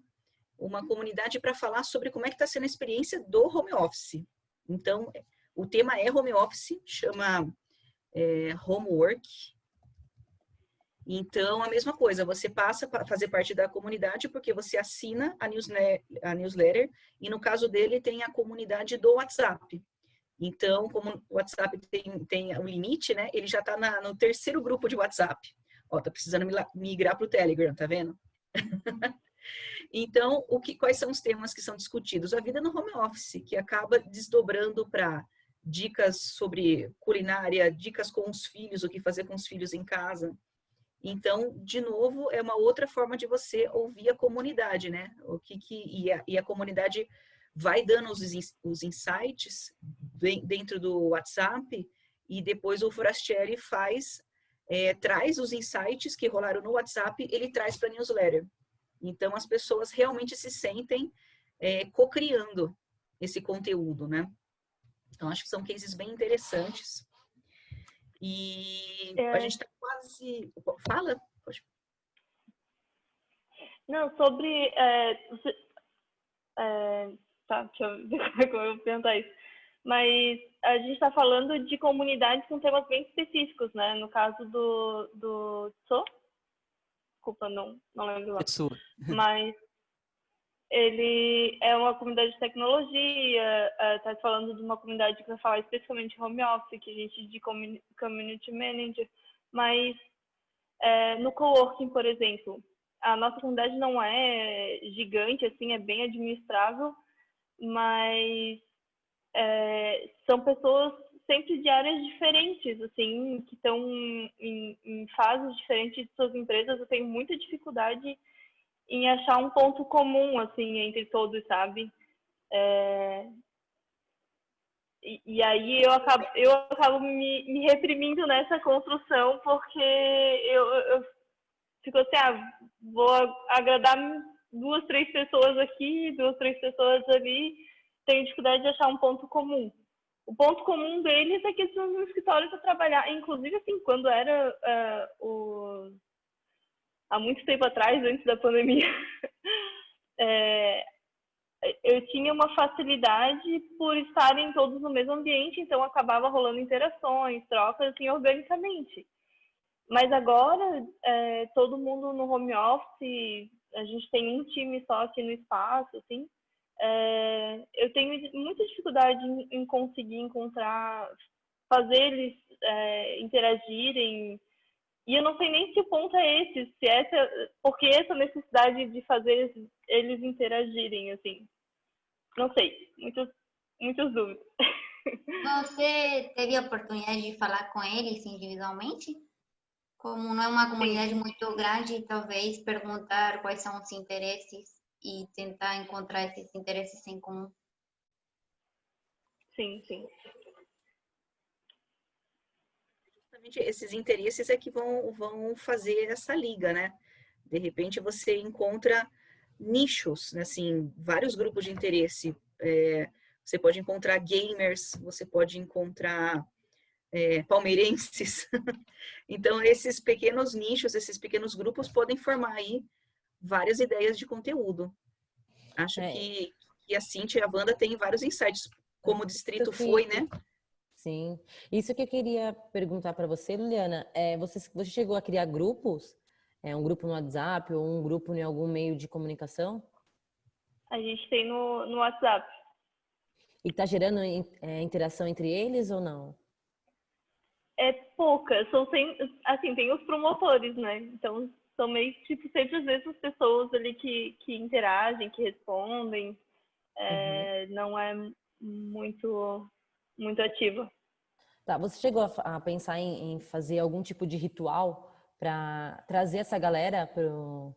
uma comunidade para falar sobre como é que está sendo a experiência do home office. Então, o tema é home office, chama Homework. Então, a mesma coisa, você passa a fazer parte da comunidade porque você assina a newsletter e, no caso dele, tem a comunidade do WhatsApp. Então, como o WhatsApp tem um limite, né? Ele já está no terceiro grupo de WhatsApp. Ó, tá precisando migrar para o Telegram, tá vendo? Então, quais são os temas que são discutidos? A vida no home office, que acaba desdobrando para dicas sobre culinária, dicas com os filhos, o que fazer com os filhos em casa. Então, de novo, é uma outra forma de você ouvir a comunidade, né? E a comunidade vai dando os insights dentro do WhatsApp e depois o Forastieri traz os insights que rolaram no WhatsApp, ele traz para a newsletter. Então, as pessoas realmente se sentem co-criando esse conteúdo, né? Então, acho que são cases bem interessantes. E a gente está quase... Fala? Não, sobre... tá, deixa eu ver como eu vou perguntar isso. Mas a gente está falando de comunidades com temas bem específicos, né? No caso do Tso, desculpa, não lembro lá. Mas ele é uma comunidade de tecnologia, está falando de uma comunidade que vai falar especificamente de home office, que a gente de community manager, mas no coworking, por exemplo, a nossa comunidade não é gigante, assim, é bem administrável, mas são pessoas sempre de áreas diferentes, assim, que estão em fases diferentes de suas empresas. Eu tenho muita dificuldade em achar um ponto comum, assim, entre todos, sabe? E aí eu acabo me reprimindo nessa construção, porque eu fico assim, vou agradar 2, 3 pessoas aqui, 2, 3 pessoas ali, tenho dificuldade de achar um ponto comum. O ponto comum deles é que eles estão no escritório para trabalhar. Inclusive, assim, quando era há muito tempo atrás, antes da pandemia, eu tinha uma facilidade por estarem todos no mesmo ambiente, então acabava rolando interações, trocas, assim, organicamente. Mas agora, todo mundo no home office, a gente tem um time só aqui no espaço, assim, eu tenho muita dificuldade em conseguir fazer eles interagirem. E eu não sei nem se o ponto é esse, porque essa necessidade de fazer eles interagirem, assim. Não sei, muitas dúvidas. Você teve a oportunidade de falar com eles individualmente? Como não é uma comunidade muito grande, talvez perguntar quais são os interesses e tentar encontrar esses interesses em comum. Sim. Justamente esses interesses é que vão fazer essa liga, né? De repente você encontra nichos, né? Assim, vários grupos de interesse. Você pode encontrar gamers, você pode encontrar palmeirenses. Então, esses pequenos nichos, esses pequenos grupos podem formar aí várias ideias de conteúdo. Acho que a Cíntia e a Wanda têm vários insights, como o distrito foi, né? Sim. Isso que eu queria perguntar para você, Liliana, você chegou a criar grupos? Um grupo no WhatsApp ou um grupo em algum meio de comunicação? A gente tem no WhatsApp. E está gerando interação entre eles ou não? É pouca. São assim, tem os promotores, né? Então, são meio, tipo, sempre as mesmas pessoas ali que interagem, que respondem. Não é muito ativa. Tá, você chegou a pensar em fazer algum tipo de ritual para trazer essa galera pro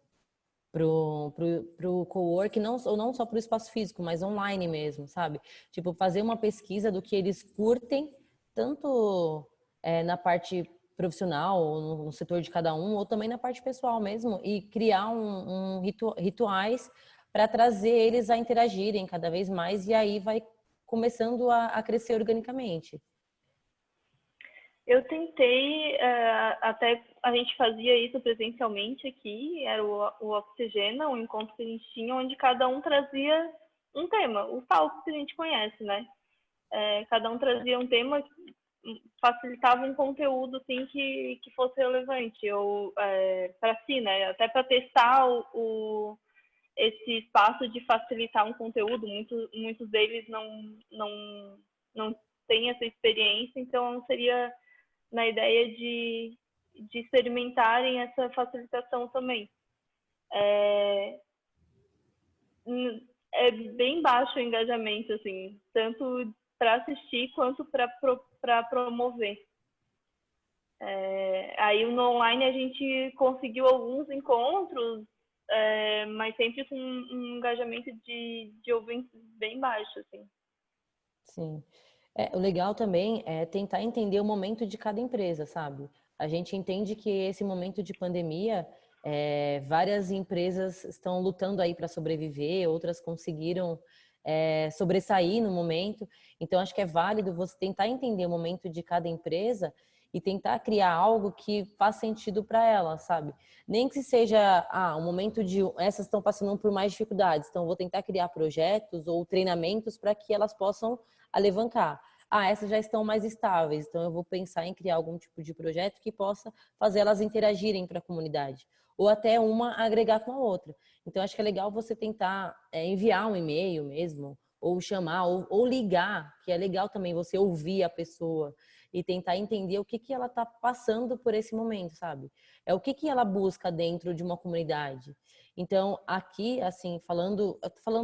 cowork, não só pro espaço físico, mas online mesmo, sabe? Tipo, fazer uma pesquisa do que eles curtem, tanto na parte profissional, no setor de cada um, ou também na parte pessoal mesmo, e criar rituais para trazer eles a interagirem cada vez mais e aí vai começando a crescer organicamente. Eu tentei, até a gente fazia isso presencialmente aqui, era o Oxigena, um encontro que a gente tinha, onde cada um trazia um tema, o Talks que a gente conhece, né? Cada um trazia um tema, facilitava um conteúdo assim, que fosse relevante, ou para si, né? Até para testar esse espaço de facilitar um conteúdo, muitos deles não têm essa experiência, então seria na ideia de experimentarem essa facilitação também. É bem baixo o engajamento, assim, tanto para assistir quanto para promover. Aí no online a gente conseguiu alguns encontros, mas sempre com um engajamento de ouvintes bem baixo, assim. Sim. O legal também é tentar entender o momento de cada empresa, sabe? A gente entende que esse momento de pandemia, várias empresas estão lutando aí para sobreviver, outras conseguiram sobressair no momento. Então, acho que é válido você tentar entender o momento de cada empresa e tentar criar algo que faz sentido para ela, sabe? Nem que seja, um momento de... Essas estão passando por mais dificuldades, então vou tentar criar projetos ou treinamentos para que elas possam alavancar. Essas já estão mais estáveis, então eu vou pensar em criar algum tipo de projeto que possa fazer elas interagirem para a comunidade, ou até uma agregar com a outra. Então acho que é legal você tentar enviar um e-mail mesmo, ou chamar, ou ligar, que é legal também você ouvir a pessoa e tentar entender o que ela está passando por esse momento, sabe? O que ela busca dentro de uma comunidade. Então, aqui, assim, falando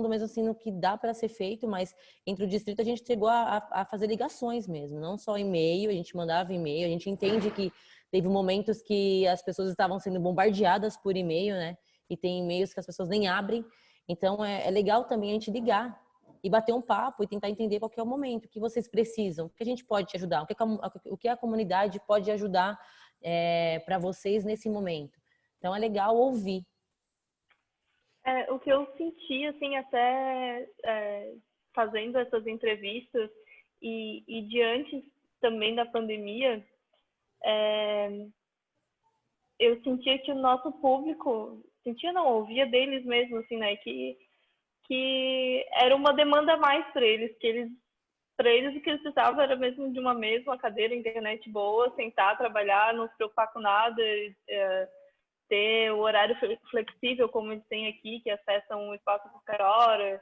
mesmo assim no que dá para ser feito, mas entre o distrito a gente chegou a fazer ligações mesmo, não só e-mail, a gente mandava e-mail, a gente entende que teve momentos que as pessoas estavam sendo bombardeadas por e-mail, né? E tem e-mails que as pessoas nem abrem. Então, é legal também a gente ligar e bater um papo e tentar entender qual que é o momento, o que vocês precisam, o que a gente pode te ajudar, o que a comunidade pode ajudar para vocês nesse momento. Então, é legal ouvir. O que eu senti, assim, até fazendo essas entrevistas e diante também da pandemia, eu sentia que o nosso público, ouvia deles mesmo, assim, né, que era uma demanda a mais para eles, para eles o que eles precisavam era mesmo de uma mesma cadeira, internet boa, sentar, trabalhar, não se preocupar com nada, ter o horário flexível, como eles têm aqui, que acessam um espaço a qualquer hora.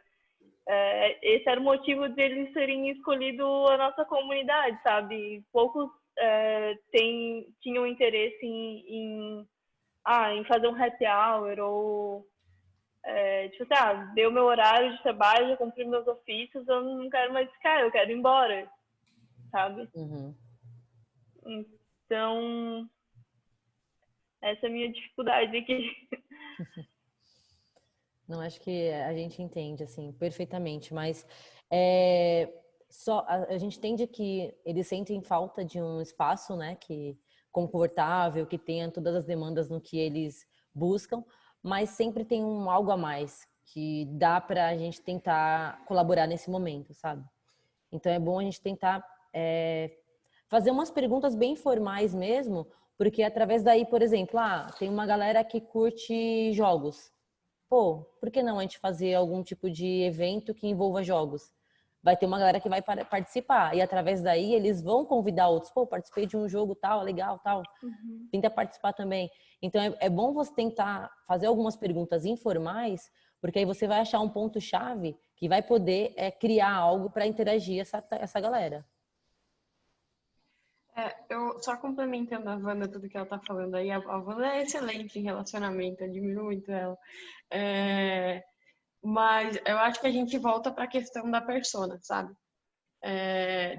Esse era o motivo de eles terem escolhido a nossa comunidade, sabe? Poucos tinham interesse em fazer um happy hour ou deu meu horário de trabalho, já cumpri meus ofícios, eu não quero mais ficar, eu quero ir embora, sabe? Uhum. Então, essa é a minha dificuldade aqui. Não, acho que a gente entende, assim, perfeitamente, mas a gente entende que eles sentem falta de um espaço, né, confortável, que tenha todas as demandas no que eles buscam, mas sempre tem algo a mais que dá para a gente tentar colaborar nesse momento, sabe? Então é bom a gente tentar fazer umas perguntas bem formais mesmo, porque através daí, por exemplo, tem uma galera que curte jogos. Por que não a gente fazer algum tipo de evento que envolva jogos? Vai ter uma galera que vai participar e através daí eles vão convidar outros. Participei de um jogo tal, legal, tal. Uhum. Tenta participar também. Então, é bom você tentar fazer algumas perguntas informais, porque aí você vai achar um ponto-chave que vai poder criar algo para interagir essa galera. Eu só complementando a Wanda, tudo que ela tá falando aí, a Wanda é excelente em relacionamento, eu admiro muito ela. Mas eu acho que a gente volta para a questão da persona, sabe?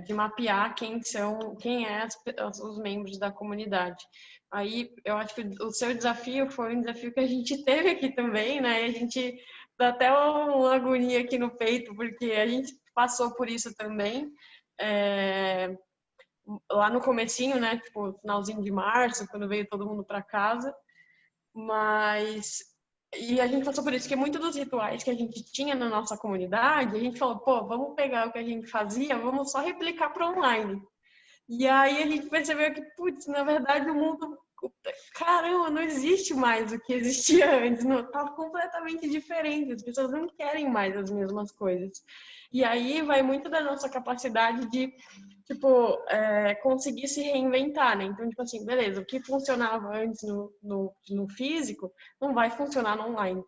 De mapear quem os membros da comunidade. Aí eu acho que o seu desafio foi um desafio que a gente teve aqui também, né? E a gente dá até uma agonia aqui no peito, porque a gente passou por isso também. Lá no comecinho, né? Tipo, finalzinho de março, quando veio todo mundo para casa. Mas E a gente passou por isso, que muitos dos rituais que a gente tinha na nossa comunidade, a gente falou, pô, vamos pegar o que a gente fazia, vamos só replicar para online. E aí a gente percebeu que, putz, na verdade o mundo, caramba, não existe mais o que existia antes, não, tá completamente diferente, as pessoas não querem mais as mesmas coisas. E aí vai muito da nossa capacidade de, tipo, conseguir se reinventar, né? Então, tipo assim, beleza, o que funcionava antes no físico não vai funcionar no online.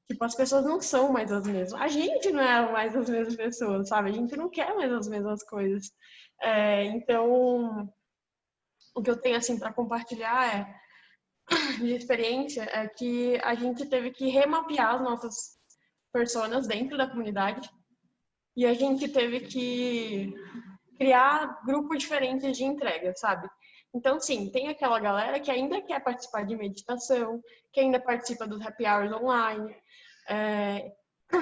Tipo, as pessoas não são mais as mesmas. A gente não é mais as mesmas pessoas, sabe? A gente não quer mais as mesmas coisas. Então, o que eu tenho, assim, para compartilhar de experiência é que a gente teve que remapear as nossas personas dentro da comunidade e a gente teve que criar grupos diferentes de entrega, sabe? Então, sim, tem aquela galera que ainda quer participar de meditação, que ainda participa dos happy hours online,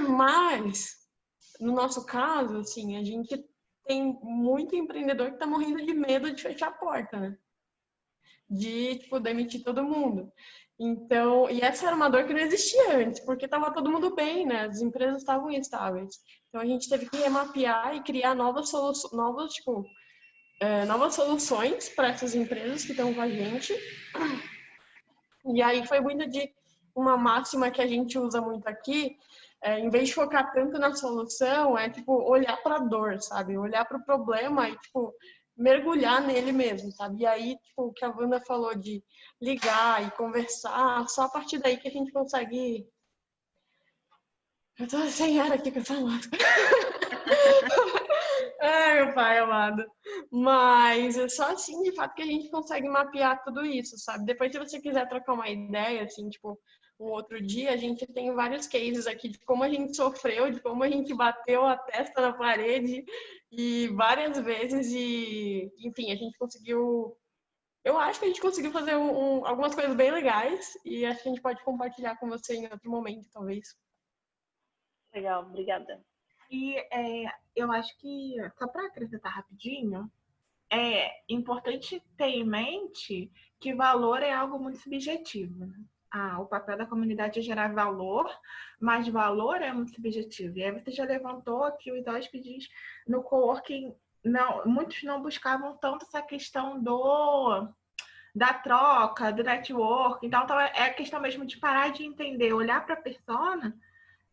mas, no nosso caso, assim, a gente tem muito empreendedor que está morrendo de medo de fechar a porta, né? De, tipo, demitir todo mundo. Então, e essa era uma dor que não existia antes, porque estava todo mundo bem, né? As empresas estavam estáveis. Então, a gente teve que remapear e criar novas soluções para essas empresas que estão com a gente. E aí foi muito de uma máxima que a gente usa muito aqui, em vez de focar tanto na solução, tipo, olhar para a dor, sabe? Olhar para o problema e, tipo, mergulhar nele mesmo, sabe? E aí, tipo, o que a Wanda falou de ligar e conversar, só a partir daí que a gente consegue... Eu tô sem ar aqui com essa máscara. Ai, meu pai amado. Mas é só assim, de fato, que a gente consegue mapear tudo isso, sabe? Depois, se você quiser trocar uma ideia, assim, tipo, um outro dia, a gente tem vários cases aqui de como a gente sofreu, de como a gente bateu a testa na parede e várias vezes e, enfim, a gente conseguiu... Eu acho que a gente conseguiu fazer algumas coisas bem legais e acho que a gente pode compartilhar com você em outro momento, talvez. Legal, obrigada. E eu acho que, só para acrescentar rapidinho, é importante ter em mente que valor é algo muito subjetivo, né? O papel da comunidade é gerar valor, mas valor é muito subjetivo. E aí você já levantou aqui os hóspedes no coworking, muitos não buscavam tanto essa questão da troca, do network. Então é a questão mesmo de parar de entender, olhar para a persona,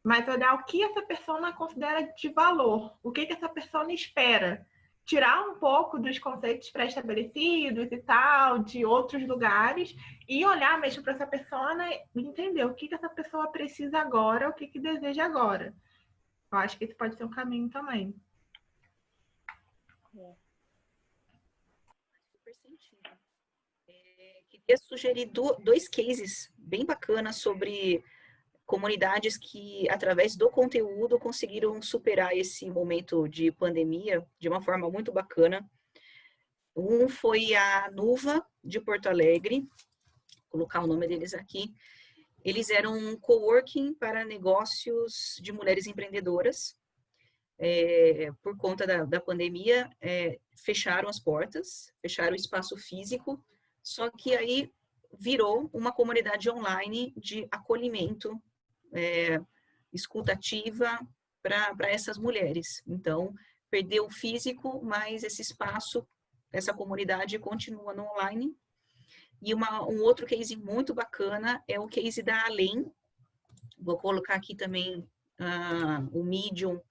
mas olhar o que essa persona considera de valor, o que essa persona espera. Tirar um pouco dos conceitos pré-estabelecidos e tal, de outros lugares, e olhar mesmo para essa persona e entender o que essa pessoa precisa agora, o que deseja agora. Eu acho que esse pode ser um caminho também. Super sentido. Queria sugerir dois cases bem bacanas sobre comunidades que, através do conteúdo, conseguiram superar esse momento de pandemia de uma forma muito bacana. Um foi a Nuva, de Porto Alegre, vou colocar o nome deles aqui. Eles eram um coworking para negócios de mulheres empreendedoras. Por conta da pandemia, fecharam as portas, fecharam o espaço físico, só que aí virou uma comunidade online de acolhimento, escutativa para essas mulheres. Então, perdeu o físico, mas esse espaço, essa comunidade continua no online. E um outro case muito bacana é o case da Além. Vou colocar aqui também o Medium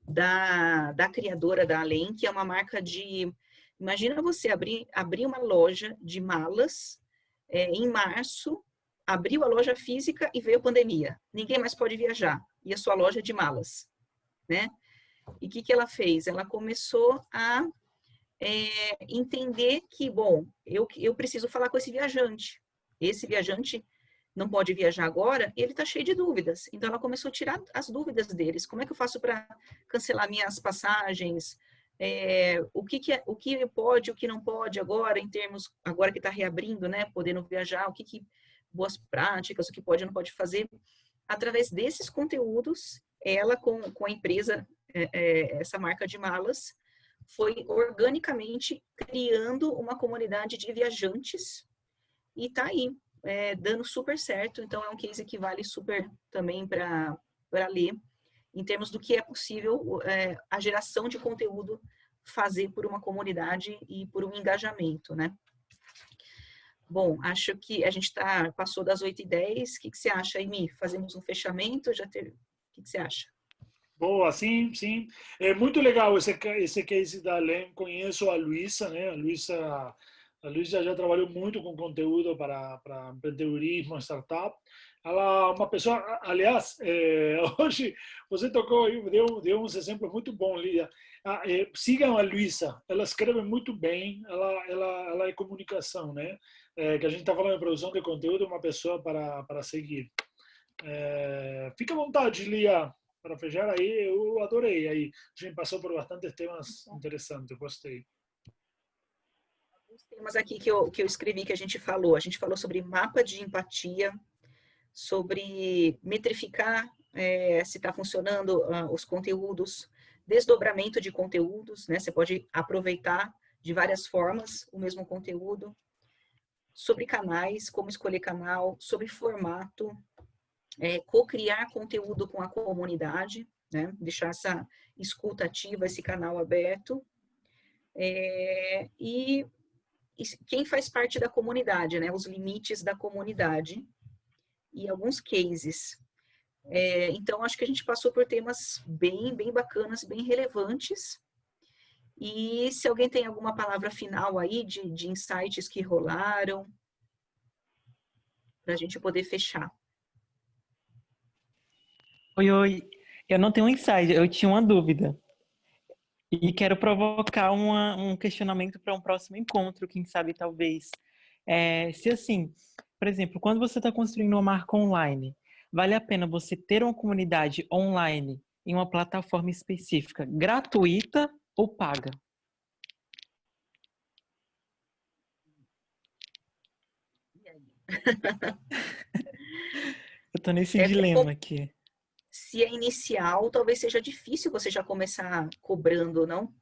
da criadora da Além, que é uma marca de... Imagina você abrir uma loja de malas em março, abriu a loja física e veio a pandemia. Ninguém mais pode viajar. E a sua loja é de malas, né? E o que ela fez? Ela começou a entender que, bom, eu preciso falar com esse viajante. Esse viajante não pode viajar agora, ele está cheio de dúvidas. Então, ela começou a tirar as dúvidas deles. Como é que eu faço para cancelar minhas passagens? O que pode, o que não pode agora, em termos, agora que está reabrindo, né? Podendo viajar, boas práticas, o que pode e não pode fazer. Através desses conteúdos, ela com a empresa, essa marca de malas, foi organicamente criando uma comunidade de viajantes e está aí, dando super certo, então é um case que vale super também para ler, em termos do que é possível a geração de conteúdo fazer por uma comunidade e por um engajamento, né? Bom, acho que a gente passou das 8h10. O que você acha, Amy? Fazemos um fechamento? O que você acha? Boa, sim, sim. É muito legal esse case da Len. Conheço a Luísa, né? A Luísa já trabalhou muito com conteúdo para empreendedorismo, startup. Ela é uma pessoa, aliás, hoje você tocou aí, deu uns exemplos muito bons, Lídia. Sigam a Luísa, ela escreve muito bem, ela é comunicação, né? Que a gente está falando de produção de conteúdo, uma pessoa para seguir. Fica à vontade, Lia, para fechar aí. Eu adorei aí. A gente passou por bastantes temas interessantes, gostei. Alguns temas aqui que eu escrevi, que a gente falou sobre mapa de empatia, sobre metrificar se está funcionando os conteúdos, desdobramento de conteúdos, né? Você pode aproveitar de várias formas o mesmo conteúdo, sobre canais, como escolher canal, sobre formato, co-criar conteúdo com a comunidade, né? Deixar essa escuta ativa, esse canal aberto, e quem faz parte da comunidade, né? Os limites da comunidade e alguns cases. Então, acho que a gente passou por temas bem bacanas, bem relevantes. E se alguém tem alguma palavra final aí de insights que rolaram, para a gente poder fechar. Oi, eu não tenho um insight, eu tinha uma dúvida. E quero provocar um questionamento para um próximo encontro, quem sabe talvez. Se assim, por exemplo, quando você está construindo uma marca online, vale a pena você ter uma comunidade online em uma plataforma específica, gratuita ou paga? Eu tô nesse dilema aqui. Se é inicial, talvez seja difícil você já começar cobrando, não?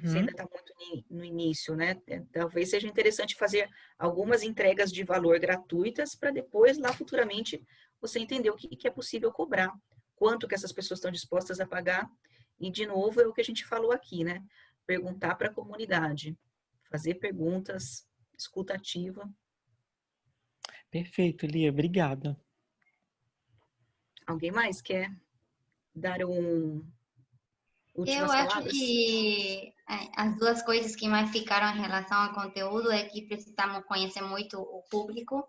Você ainda está muito no início, né? Talvez seja interessante fazer algumas entregas de valor gratuitas para depois, lá futuramente, você entender o que é possível cobrar, quanto que essas pessoas estão dispostas a pagar. E, de novo, é o que a gente falou aqui, né? Perguntar para a comunidade, fazer perguntas, escuta ativa. Perfeito, Lia, obrigada. Alguém mais quer dar últimas Eu acho palavras? que as duas coisas que mais ficaram em relação ao conteúdo é que precisamos conhecer muito o público.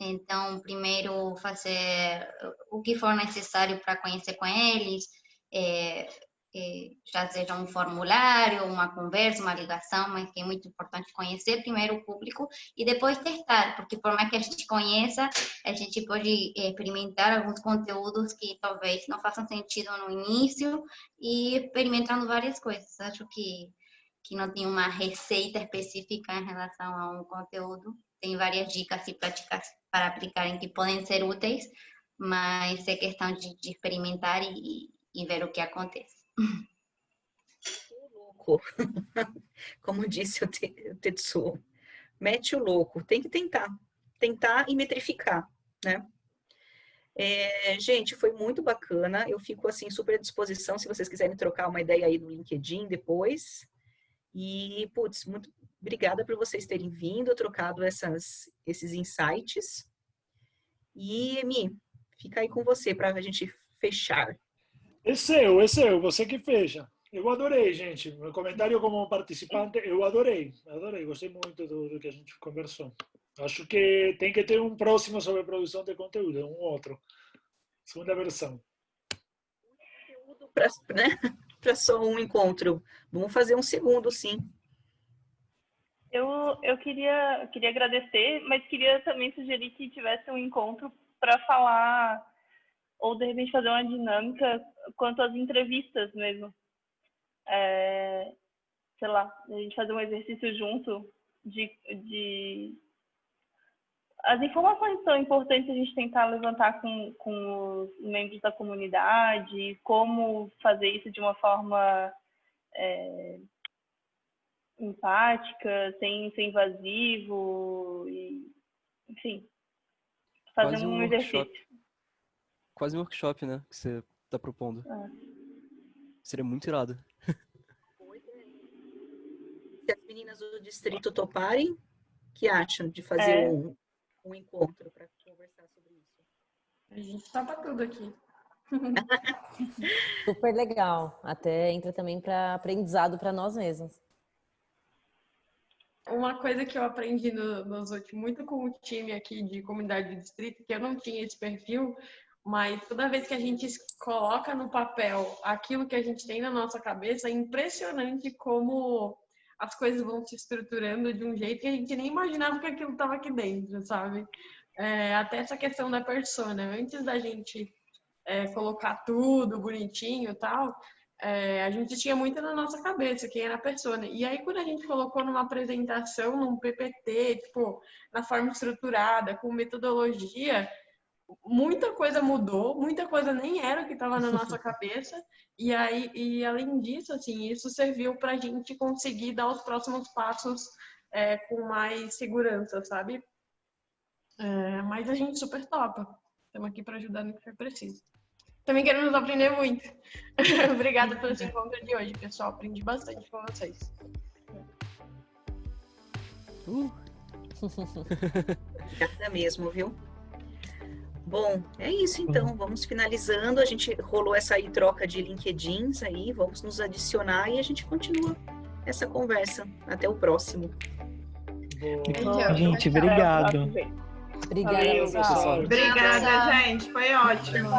Então, primeiro, fazer o que for necessário para conhecer com eles, já seja um formulário, uma conversa, uma ligação, mas que é muito importante conhecer primeiro o público e depois testar, porque por mais que a gente conheça, a gente pode experimentar alguns conteúdos que talvez não façam sentido no início e experimentando várias coisas. Acho que não tem uma receita específica em relação a um conteúdo. Tem várias dicas e práticas para aplicarem que podem ser úteis, mas é questão de experimentar e ver o que acontece. Louco. Como disse o Tetsuo, mete o louco, tem que tentar e metrificar, né? Gente, foi muito bacana, eu fico assim super à disposição se vocês quiserem trocar uma ideia aí no LinkedIn depois. E, putz, muito obrigada por vocês terem vindo, trocado esses insights. E, Emi, fica aí com você para a gente fechar. É seu, você que fecha. Eu adorei, gente. Meu comentário como participante, eu adorei, gostei muito do que a gente conversou. Acho que tem que ter um próximo sobre produção de conteúdo, um outro. Segunda versão. Para só um encontro. Vamos fazer um segundo, sim. Eu queria agradecer, mas queria também sugerir que tivesse um encontro para falar, ou de repente fazer uma dinâmica quanto às entrevistas mesmo. Sei lá, a gente fazer um exercício junto de as informações são importantes a gente tentar levantar com os membros da comunidade, como fazer isso de uma forma empática, sem ser invasivo, e, enfim, fazer quase um um exercício. workshop. Quase um workshop, né? Que você tá propondo. Seria muito irado. Se as meninas do distrito toparem, o que acham de fazer um encontro para conversar sobre isso? A gente topa tudo aqui. Super legal. Até entra também para aprendizado para nós mesmos. Uma coisa que eu aprendi nos últimos, muito com o time aqui de comunidade do distrito, que eu não tinha esse perfil, mas toda vez que a gente coloca no papel aquilo que a gente tem na nossa cabeça, é impressionante como as coisas vão se estruturando de um jeito que a gente nem imaginava que aquilo estava aqui dentro, sabe? Até essa questão da persona. Antes da gente colocar tudo bonitinho e tal, a gente tinha muito na nossa cabeça quem era a persona. E aí, quando a gente colocou numa apresentação, num PPT, tipo, na forma estruturada, com metodologia, muita coisa mudou, muita coisa nem era o que estava na nossa cabeça. E além disso, assim, isso serviu para a gente conseguir dar os próximos passos com mais segurança, sabe? Mas a gente super topa. Estamos aqui para ajudar no que for preciso. Também queremos aprender muito. Obrigada pelo esse encontro de hoje, pessoal. Aprendi bastante com vocês. Obrigada mesmo, viu? Bom, é isso então. Vamos finalizando. A gente rolou essa aí troca de LinkedIns aí. Vamos nos adicionar e a gente continua essa conversa. Até o próximo. Gente, obrigado. Obrigada, pessoal. Obrigada, gente. Foi ótimo.